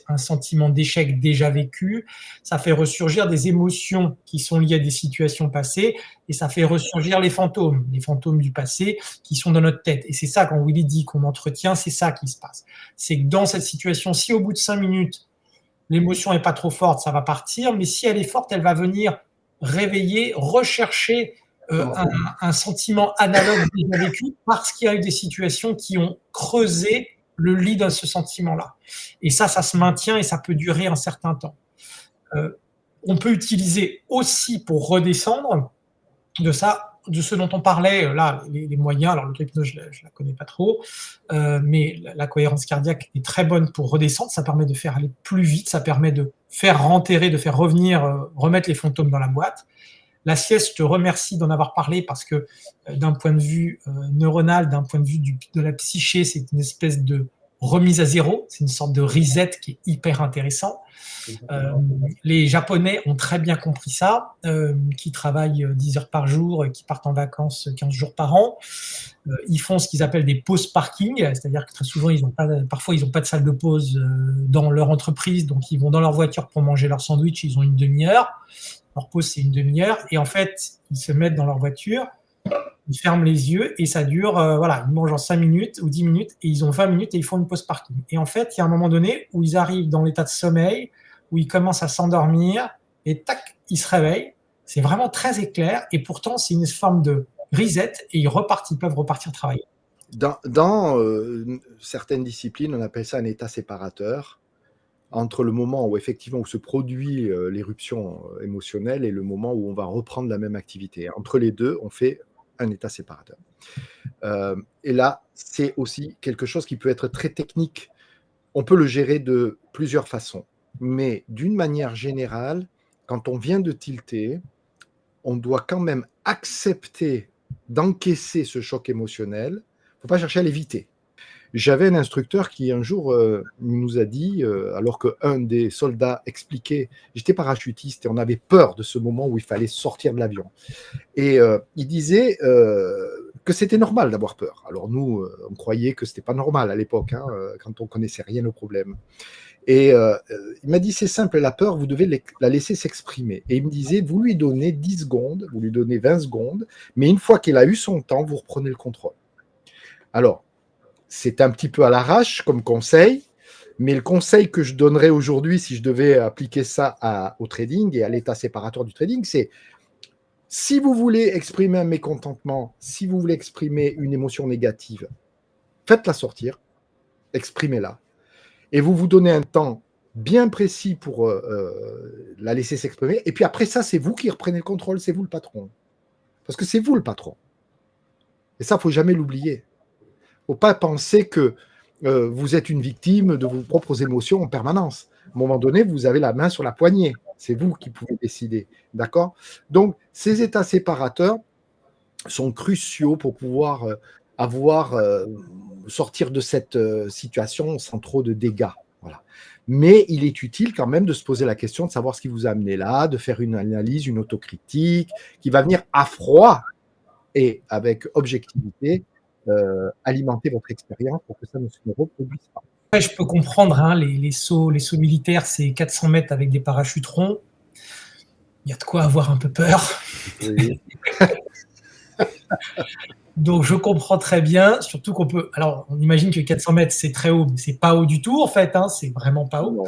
un sentiment d'échec déjà vécu. Ça fait ressurgir des émotions qui sont liées à des situations passées et ça fait ressurgir les fantômes du passé qui sont dans notre tête. Et c'est ça, quand Willy dit qu'on entretient, c'est ça qui se passe. C'est que dans cette situation, si au bout de 5 minutes, l'émotion n'est pas trop forte, ça va partir. Mais si elle est forte, elle va venir réveiller, rechercher un sentiment analogue déjà vécu parce qu'il y a eu des situations qui ont creusé le lit de ce sentiment-là. Et ça se maintient et ça peut durer un certain temps. On peut utiliser aussi pour redescendre de ce dont on parlait, là, les moyens, alors l'auto-hypnose, je ne la connais pas trop, mais la cohérence cardiaque est très bonne pour redescendre, ça permet de faire aller plus vite, ça permet de faire renterrer, de faire revenir, remettre les fantômes dans la boîte. La sieste, je te remercie d'en avoir parlé parce que d'un point de vue neuronal, d'un point de vue de la psyché, c'est une espèce de remise à zéro. C'est une sorte de reset qui est hyper intéressant. Les Japonais ont très bien compris ça, qui travaillent 10 heures par jour, qui partent en vacances 15 jours par an. Ils font ce qu'ils appellent des pauses parking, c'est-à-dire que très souvent, parfois, ils n'ont pas de salle de pause dans leur entreprise, donc ils vont dans leur voiture pour manger leur sandwich, ils ont une demi-heure. Leur pause, c'est une demi-heure. Et en fait, ils se mettent dans leur voiture, ils ferment les yeux et ça dure, voilà, ils mangent en 5 minutes ou 10 minutes et ils ont 20 minutes et ils font une pause parking. Et en fait, il y a un moment donné où ils arrivent dans l'état de sommeil, où ils commencent à s'endormir et tac, ils se réveillent. C'est vraiment très éclair et pourtant, c'est une forme de reset et ils peuvent repartir travailler. Dans certaines disciplines, on appelle ça un état séparateur entre le moment où effectivement où se produit l'éruption émotionnelle et le moment où on va reprendre la même activité. Entre les deux, on fait un état séparateur. Et là, c'est aussi quelque chose qui peut être très technique. On peut le gérer de plusieurs façons. Mais d'une manière générale, quand on vient de tilter, on doit quand même accepter d'encaisser ce choc émotionnel. Il ne faut pas chercher à l'éviter. J'avais un instructeur qui un jour nous a dit, alors qu'un des soldats expliquait, j'étais parachutiste et on avait peur de ce moment où il fallait sortir de l'avion. Et il disait que c'était normal d'avoir peur. Alors nous, on croyait que ce n'était pas normal à l'époque, quand on ne connaissait rien au problème. Et il m'a dit, c'est simple, la peur, vous devez la laisser s'exprimer. Et il me disait, vous lui donnez 10 secondes, vous lui donnez 20 secondes, mais une fois qu'il a eu son temps, vous reprenez le contrôle. Alors, c'est un petit peu à l'arrache comme conseil, mais le conseil que je donnerais aujourd'hui, si je devais appliquer ça au trading et à l'état séparatoire du trading, c'est si vous voulez exprimer un mécontentement, si vous voulez exprimer une émotion négative, faites-la sortir, exprimez-la. Et vous vous donnez un temps bien précis pour la laisser s'exprimer. Et puis après ça, c'est vous qui reprenez le contrôle, c'est vous le patron. Parce que c'est vous le patron. Et ça, il ne faut jamais l'oublier. Il ne faut pas penser que vous êtes une victime de vos propres émotions en permanence. À un moment donné, vous avez la main sur la poignée. C'est vous qui pouvez décider. D'accord ? Donc, ces états séparateurs sont cruciaux pour pouvoir sortir de cette situation sans trop de dégâts. Voilà. Mais il est utile quand même de se poser la question de savoir ce qui vous a amené là, de faire une analyse, une autocritique, qui va venir à froid et avec objectivité alimenter votre expérience pour que ça ne se reproduise pas. Ouais, je peux comprendre, les sauts militaires, c'est 400 mètres avec des parachutes ronds. Il y a de quoi avoir un peu peur. Oui. Donc, je comprends très bien, surtout qu'on peut... Alors, on imagine que 400 mètres, c'est très haut, mais c'est pas haut du tout, en fait. C'est vraiment pas haut.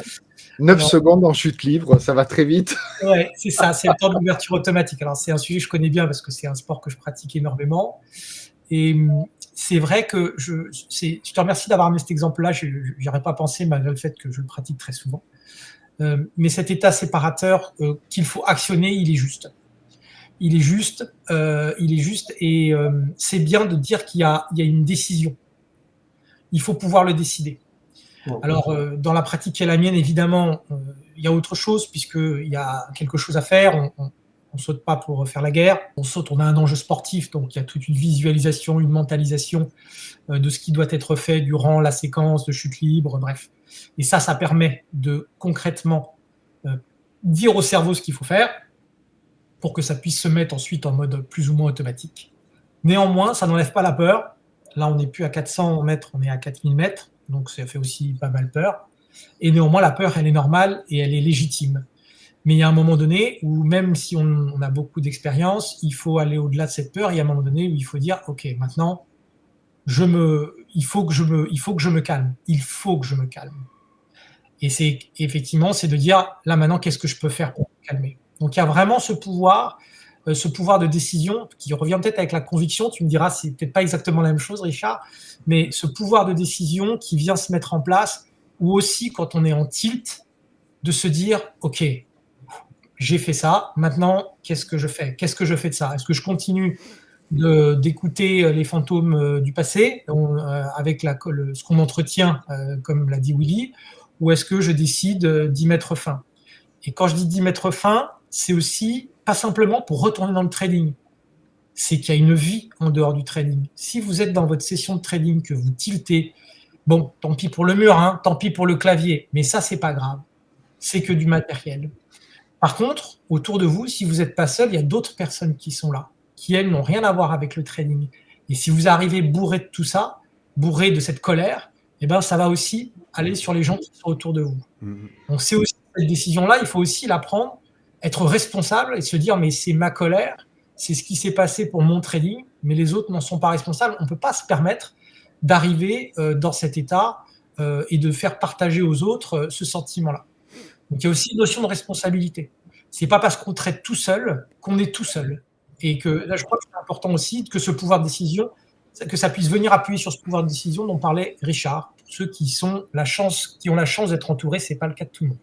9 secondes en chute libre, ça va très vite. Ouais, c'est ça, c'est le temps d'ouverture automatique. Alors, c'est un sujet que je connais bien parce que c'est un sport que je pratique énormément. Et c'est vrai que je te remercie d'avoir mis cet exemple-là. Je n'y aurais pas pensé, malgré le fait que je le pratique très souvent. Mais cet état séparateur qu'il faut actionner, il est juste. Il est juste et c'est bien de dire qu'il y a une décision. Il faut pouvoir le décider. Alors, dans la pratique qui est la mienne, évidemment, il y a autre chose puisqu'il y a quelque chose à faire. On ne saute pas pour faire la guerre. On saute, on a un enjeu sportif, donc il y a toute une visualisation, une mentalisation de ce qui doit être fait durant la séquence de chute libre, bref. Et ça permet de concrètement dire au cerveau ce qu'il faut faire pour que ça puisse se mettre ensuite en mode plus ou moins automatique. Néanmoins, ça n'enlève pas la peur. Là, on n'est plus à 400 mètres, on est à 4000 mètres, donc ça fait aussi pas mal peur. Et néanmoins, la peur, elle est normale et elle est légitime. Mais il y a un moment donné où même si on a beaucoup d'expérience, il faut aller au-delà de cette peur. Il y a un moment donné où il faut dire, OK, maintenant, il faut que je me calme. Il faut que je me calme. Et effectivement, c'est de dire, là maintenant, qu'est-ce que je peux faire pour me calmer ? Donc, il y a vraiment ce pouvoir de décision qui revient peut-être avec la conviction. Tu me diras, c'est peut-être pas exactement la même chose, Richard, mais ce pouvoir de décision qui vient se mettre en place, ou aussi quand on est en tilt, de se dire, OK, j'ai fait ça, maintenant, qu'est-ce que je fais ? Qu'est-ce que je fais de ça ? Est-ce que je continue d'écouter les fantômes du passé avec ce qu'on entretient, comme l'a dit Willy, ou est-ce que je décide d'y mettre fin ? Et quand je dis d'y mettre fin, c'est aussi pas simplement pour retourner dans le trading. C'est qu'il y a une vie en dehors du trading. Si vous êtes dans votre session de trading, que vous tiltez, Bon, tant pis pour le mur, hein, tant pis pour le clavier, mais ça, c'est pas grave. C'est que du matériel. Par contre, autour de vous, si vous n'êtes pas seul, il y a d'autres personnes qui sont là, qui, elles, n'ont rien à voir avec le trading. Et si vous arrivez bourré de tout ça, bourré de cette colère, eh ben, ça va aussi aller sur les gens qui sont autour de vous. Donc, c'est aussi cette décision-là, il faut aussi la prendre, être responsable et se dire, mais c'est ma colère, c'est ce qui s'est passé pour mon trading, mais les autres n'en sont pas responsables. On ne peut pas se permettre d'arriver dans cet état et de faire partager aux autres ce sentiment-là. Donc, il y a aussi une notion de responsabilité. C'est pas parce qu'on traite tout seul qu'on est tout seul. Et que là, je crois que c'est important aussi que ce pouvoir de décision, que ça puisse venir appuyer sur ce pouvoir de décision dont parlait Richard. Pour ceux qui ont la chance d'être entourés, c'est pas le cas de tout le monde.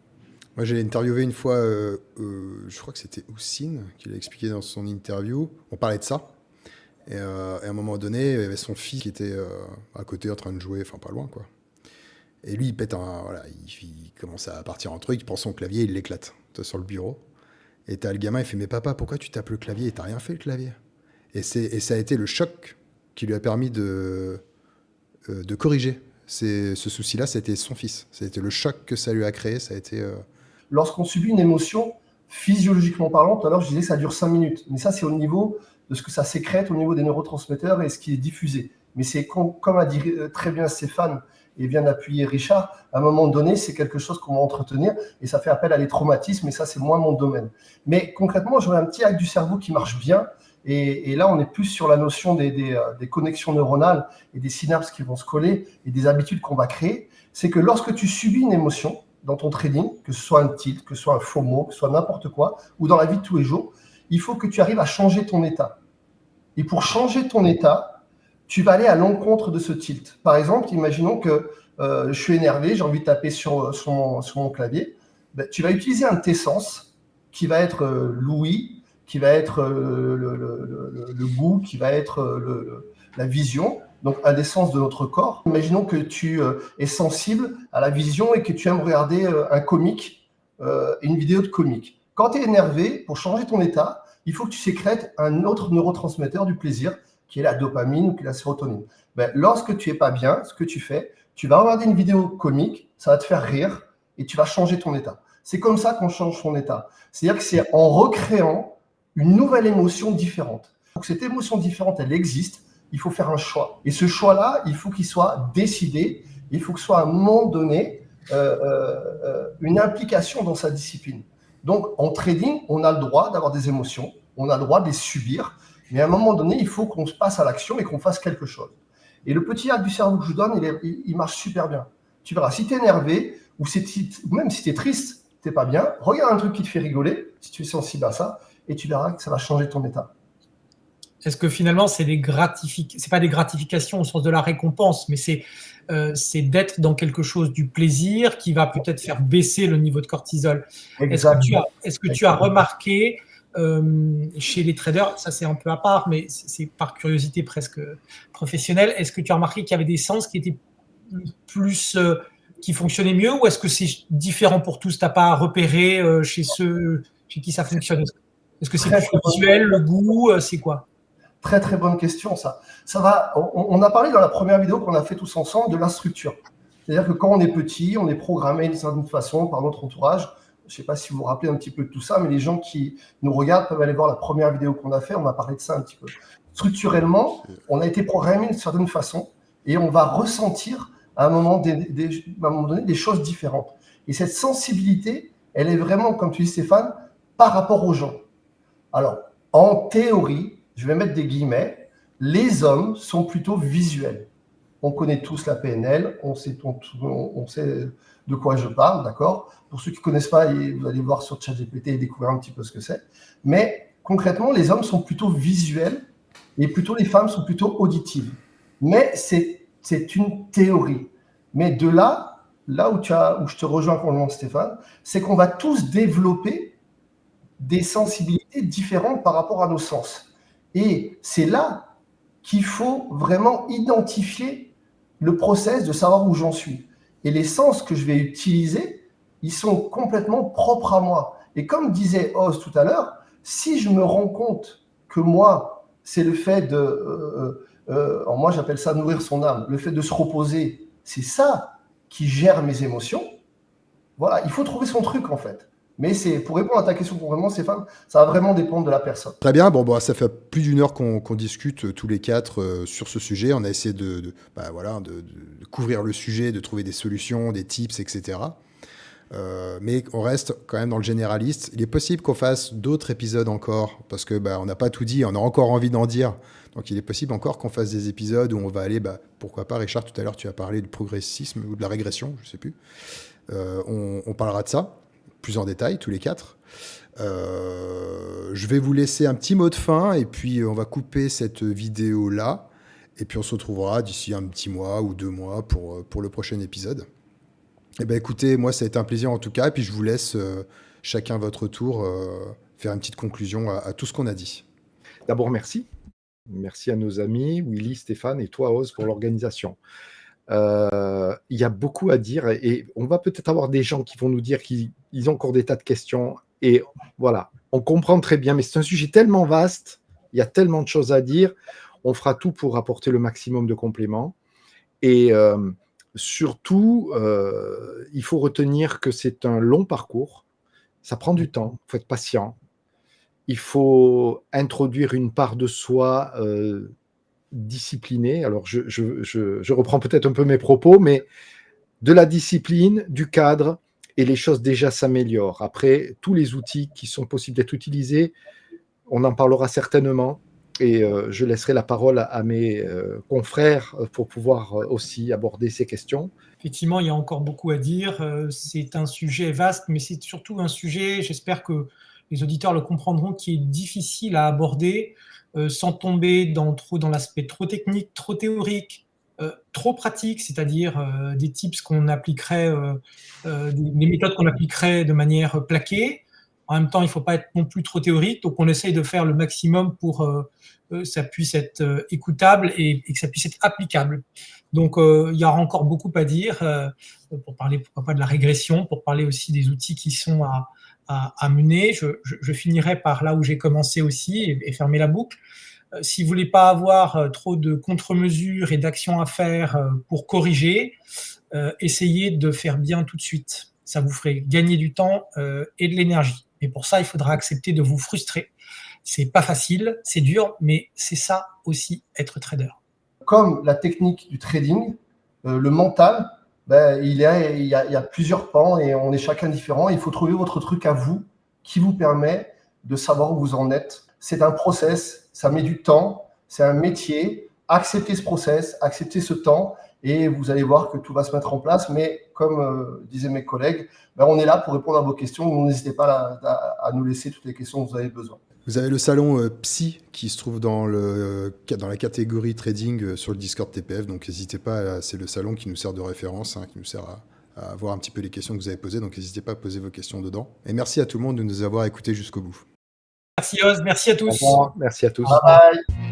Moi, j'ai interviewé une fois, je crois que c'était Houssine qui l'a expliqué dans son interview. On parlait de ça. Et à un moment donné, il y avait son fils qui était à côté en train de jouer, enfin pas loin, quoi. Et lui, il pète voilà, il commence à partir en truc, il prend son clavier, il l'éclate sur le bureau. Et t'as le gamin, il fait, mais papa, pourquoi tu tapes le clavier? T'as rien fait, le clavier. Et ça a été le choc qui lui a permis de corriger ce souci-là. C'était son fils. C'était le choc que ça lui a créé. Ça a été... Lorsqu'on subit une émotion, physiologiquement parlant, tout à l'heure, je disais que ça dure 5 minutes. Mais ça, c'est au niveau de ce que ça sécrète, au niveau des neurotransmetteurs et ce qui est diffusé. Mais c'est comme a dit très bien Stéphane et vient d'appuyer Richard, à un moment donné, c'est quelque chose qu'on va entretenir et ça fait appel à les traumatismes et ça, c'est moins mon domaine. Mais concrètement, j'aurais un petit acte du cerveau qui marche bien et là, on est plus sur la notion des connexions neuronales et des synapses qui vont se coller et des habitudes qu'on va créer. C'est que lorsque tu subis une émotion dans ton trading, que ce soit un tilt, que ce soit un faux mot, que ce soit n'importe quoi, ou dans la vie de tous les jours, il faut que tu arrives à changer ton état. Et pour changer ton état, tu vas aller à l'encontre de ce tilt. Par exemple, imaginons que je suis énervé, j'ai envie de taper sur mon clavier. Ben, tu vas utiliser un de tes sens qui va être l'ouïe, qui va être le goût, qui va être la vision, donc un des sens de notre corps. Imaginons que tu es sensible à la vision et que tu aimes regarder un comique, une vidéo de comique. Quand tu es énervé, pour changer ton état, il faut que tu sécrètes un autre neurotransmetteur du plaisir, qui est la dopamine ou qui est la sérotonine. Ben, lorsque tu n'es pas bien, ce que tu fais, tu vas regarder une vidéo comique, ça va te faire rire et tu vas changer ton état. C'est comme ça qu'on change son état. C'est-à-dire que c'est en recréant une nouvelle émotion différente. Pour que cette émotion différente, elle existe, il faut faire un choix. Et ce choix-là, il faut qu'il soit décidé, il faut que ce soit à un moment donné une implication dans sa discipline. Donc, en trading, on a le droit d'avoir des émotions, on a le droit de les subir, mais à un moment donné, il faut qu'on se passe à l'action et qu'on fasse quelque chose. Et le petit hack du cerveau que je vous donne, il marche super bien. Tu verras, si tu es énervé, ou même si tu es triste, tu n'es pas bien, regarde un truc qui te fait rigoler, si tu es sensible à ça, et tu verras que ça va changer ton état. Est-ce que finalement, c'est pas des gratifications au sens de la récompense, mais c'est d'être dans quelque chose du plaisir qui va peut-être faire baisser le niveau de cortisol. Est-ce que tu as remarqué chez les traders, ça c'est un peu à part, mais c'est par curiosité presque professionnelle, est-ce que tu as remarqué qu'il y avait des sens qui étaient plus, qui fonctionnaient mieux, ou est-ce que c'est différent pour tous? Tu n'as pas repéré chez ceux chez qui ça fonctionne? Est-ce que c'est plus visuel, le goût, c'est quoi? Très très bonne question ça. On a parlé dans la première vidéo qu'on a fait tous ensemble de la structure. C'est-à-dire que quand on est petit, on est programmé d'une certaine façon par notre entourage. Je ne sais pas si vous vous rappelez un petit peu de tout ça, mais les gens qui nous regardent peuvent aller voir la première vidéo qu'on a fait. On va parler de ça un petit peu. Structurellement, on a été programmé d'une certaine façon et on va ressentir à un moment donné des choses différentes. Et cette sensibilité, elle est vraiment, comme tu dis Stéphane, par rapport aux gens. Alors, en théorie, je vais mettre des guillemets, les hommes sont plutôt visuels. On connaît tous la PNL, on sait de quoi je parle, d'accord? Pour ceux qui ne connaissent pas, vous allez voir sur ChatGPT et découvrir un petit peu ce que c'est. Mais concrètement, les hommes sont plutôt visuels et plutôt les femmes sont plutôt auditives. Mais c'est une théorie. Mais de là où je te rejoins complètement, Stéphane, c'est qu'on va tous développer des sensibilités différentes par rapport à nos sens. Et c'est là qu'il faut vraiment identifier le process de savoir où j'en suis. Et les sens que je vais utiliser, ils sont complètement propres à moi. Et comme disait Oz tout à l'heure, si je me rends compte que c'est le fait de... moi, j'appelle ça nourrir son âme, le fait de se reposer c'est ça qui gère mes émotions. Voilà, il faut trouver son truc en fait. Mais c'est pour répondre à ta question concrètement, Stéphane, ça va vraiment dépendre de la personne. Très bien, bon, ça fait plus d'une heure qu'on discute tous les quatre sur ce sujet. On a essayé de couvrir le sujet, de trouver des solutions, des tips, etc. Mais on reste quand même dans le généraliste. Il est possible qu'on fasse d'autres épisodes encore, parce que on n'a pas tout dit, on a encore envie d'en dire. Donc il est possible encore qu'on fasse des épisodes où on va aller, pourquoi pas, Richard, tout à l'heure tu as parlé du progressisme ou de la régression, je ne sais plus. On parlera de ça plus en détail, tous les quatre. Je vais vous laisser un petit mot de fin et puis on va couper cette vidéo-là. Et puis on se retrouvera d'ici un petit mois ou 2 mois pour le prochain épisode. Eh bien écoutez, moi ça a été un plaisir en tout cas. Et puis je vous laisse chacun votre tour faire une petite conclusion à tout ce qu'on a dit. D'abord, merci. Merci à nos amis, Willy, Stéphane et toi, Oz, pour l'organisation. Il y a beaucoup à dire et on va peut-être avoir des gens qui vont nous dire qu'ils ont encore des tas de questions et voilà, on comprend très bien, mais c'est un sujet tellement vaste, il y a tellement de choses à dire, on fera tout pour apporter le maximum de compléments et surtout, il faut retenir que c'est un long parcours, ça prend du temps, il faut être patient, il faut introduire une part de soi discipliné. Alors, je reprends peut-être un peu mes propos, mais de la discipline, du cadre, et les choses déjà s'améliorent. Après, tous les outils qui sont possibles d'être utilisés, on en parlera certainement, et je laisserai la parole à mes confrères pour pouvoir aussi aborder ces questions. Effectivement, il y a encore beaucoup à dire. C'est un sujet vaste, mais c'est surtout un sujet, j'espère que les auditeurs le comprendront, qui est difficile à aborder sans tomber dans l'aspect trop technique, trop théorique, trop pratique, c'est-à-dire des tips qu'on appliquerait, des méthodes qu'on appliquerait de manière plaquée. En même temps, il ne faut pas être non plus trop théorique, donc on essaye de faire le maximum pour que ça puisse être écoutable et que ça puisse être applicable. Donc, il y aura encore beaucoup à dire pour parler, pourquoi pas, de la régression, pour parler aussi des outils qui sont à mener. Je finirai par là où j'ai commencé aussi et fermer la boucle. Si vous voulez pas avoir trop de contre-mesures et d'actions à faire pour corriger, essayez de faire bien tout de suite. Ça vous ferait gagner du temps et de l'énergie. Et pour ça, il faudra accepter de vous frustrer. C'est pas facile, c'est dur, mais c'est ça aussi être trader. Comme la technique du trading, le mental, il y a plusieurs pans et on est chacun différent. Il faut trouver votre truc à vous qui vous permet de savoir où vous en êtes. C'est un process, ça met du temps, c'est un métier. Acceptez ce process, acceptez ce temps et vous allez voir que tout va se mettre en place. Mais comme disaient mes collègues, on est là pour répondre à vos questions. N'hésitez pas à nous laisser toutes les questions dont vous avez besoin. Vous avez le salon Psy qui se trouve dans la catégorie trading sur le Discord TPF, donc n'hésitez pas, c'est le salon qui nous sert de référence, qui nous sert à voir un petit peu les questions que vous avez posées, donc n'hésitez pas à poser vos questions dedans. Et merci à tout le monde de nous avoir écoutés jusqu'au bout. Merci Oz, merci à tous. Au revoir, merci à tous. Bye bye.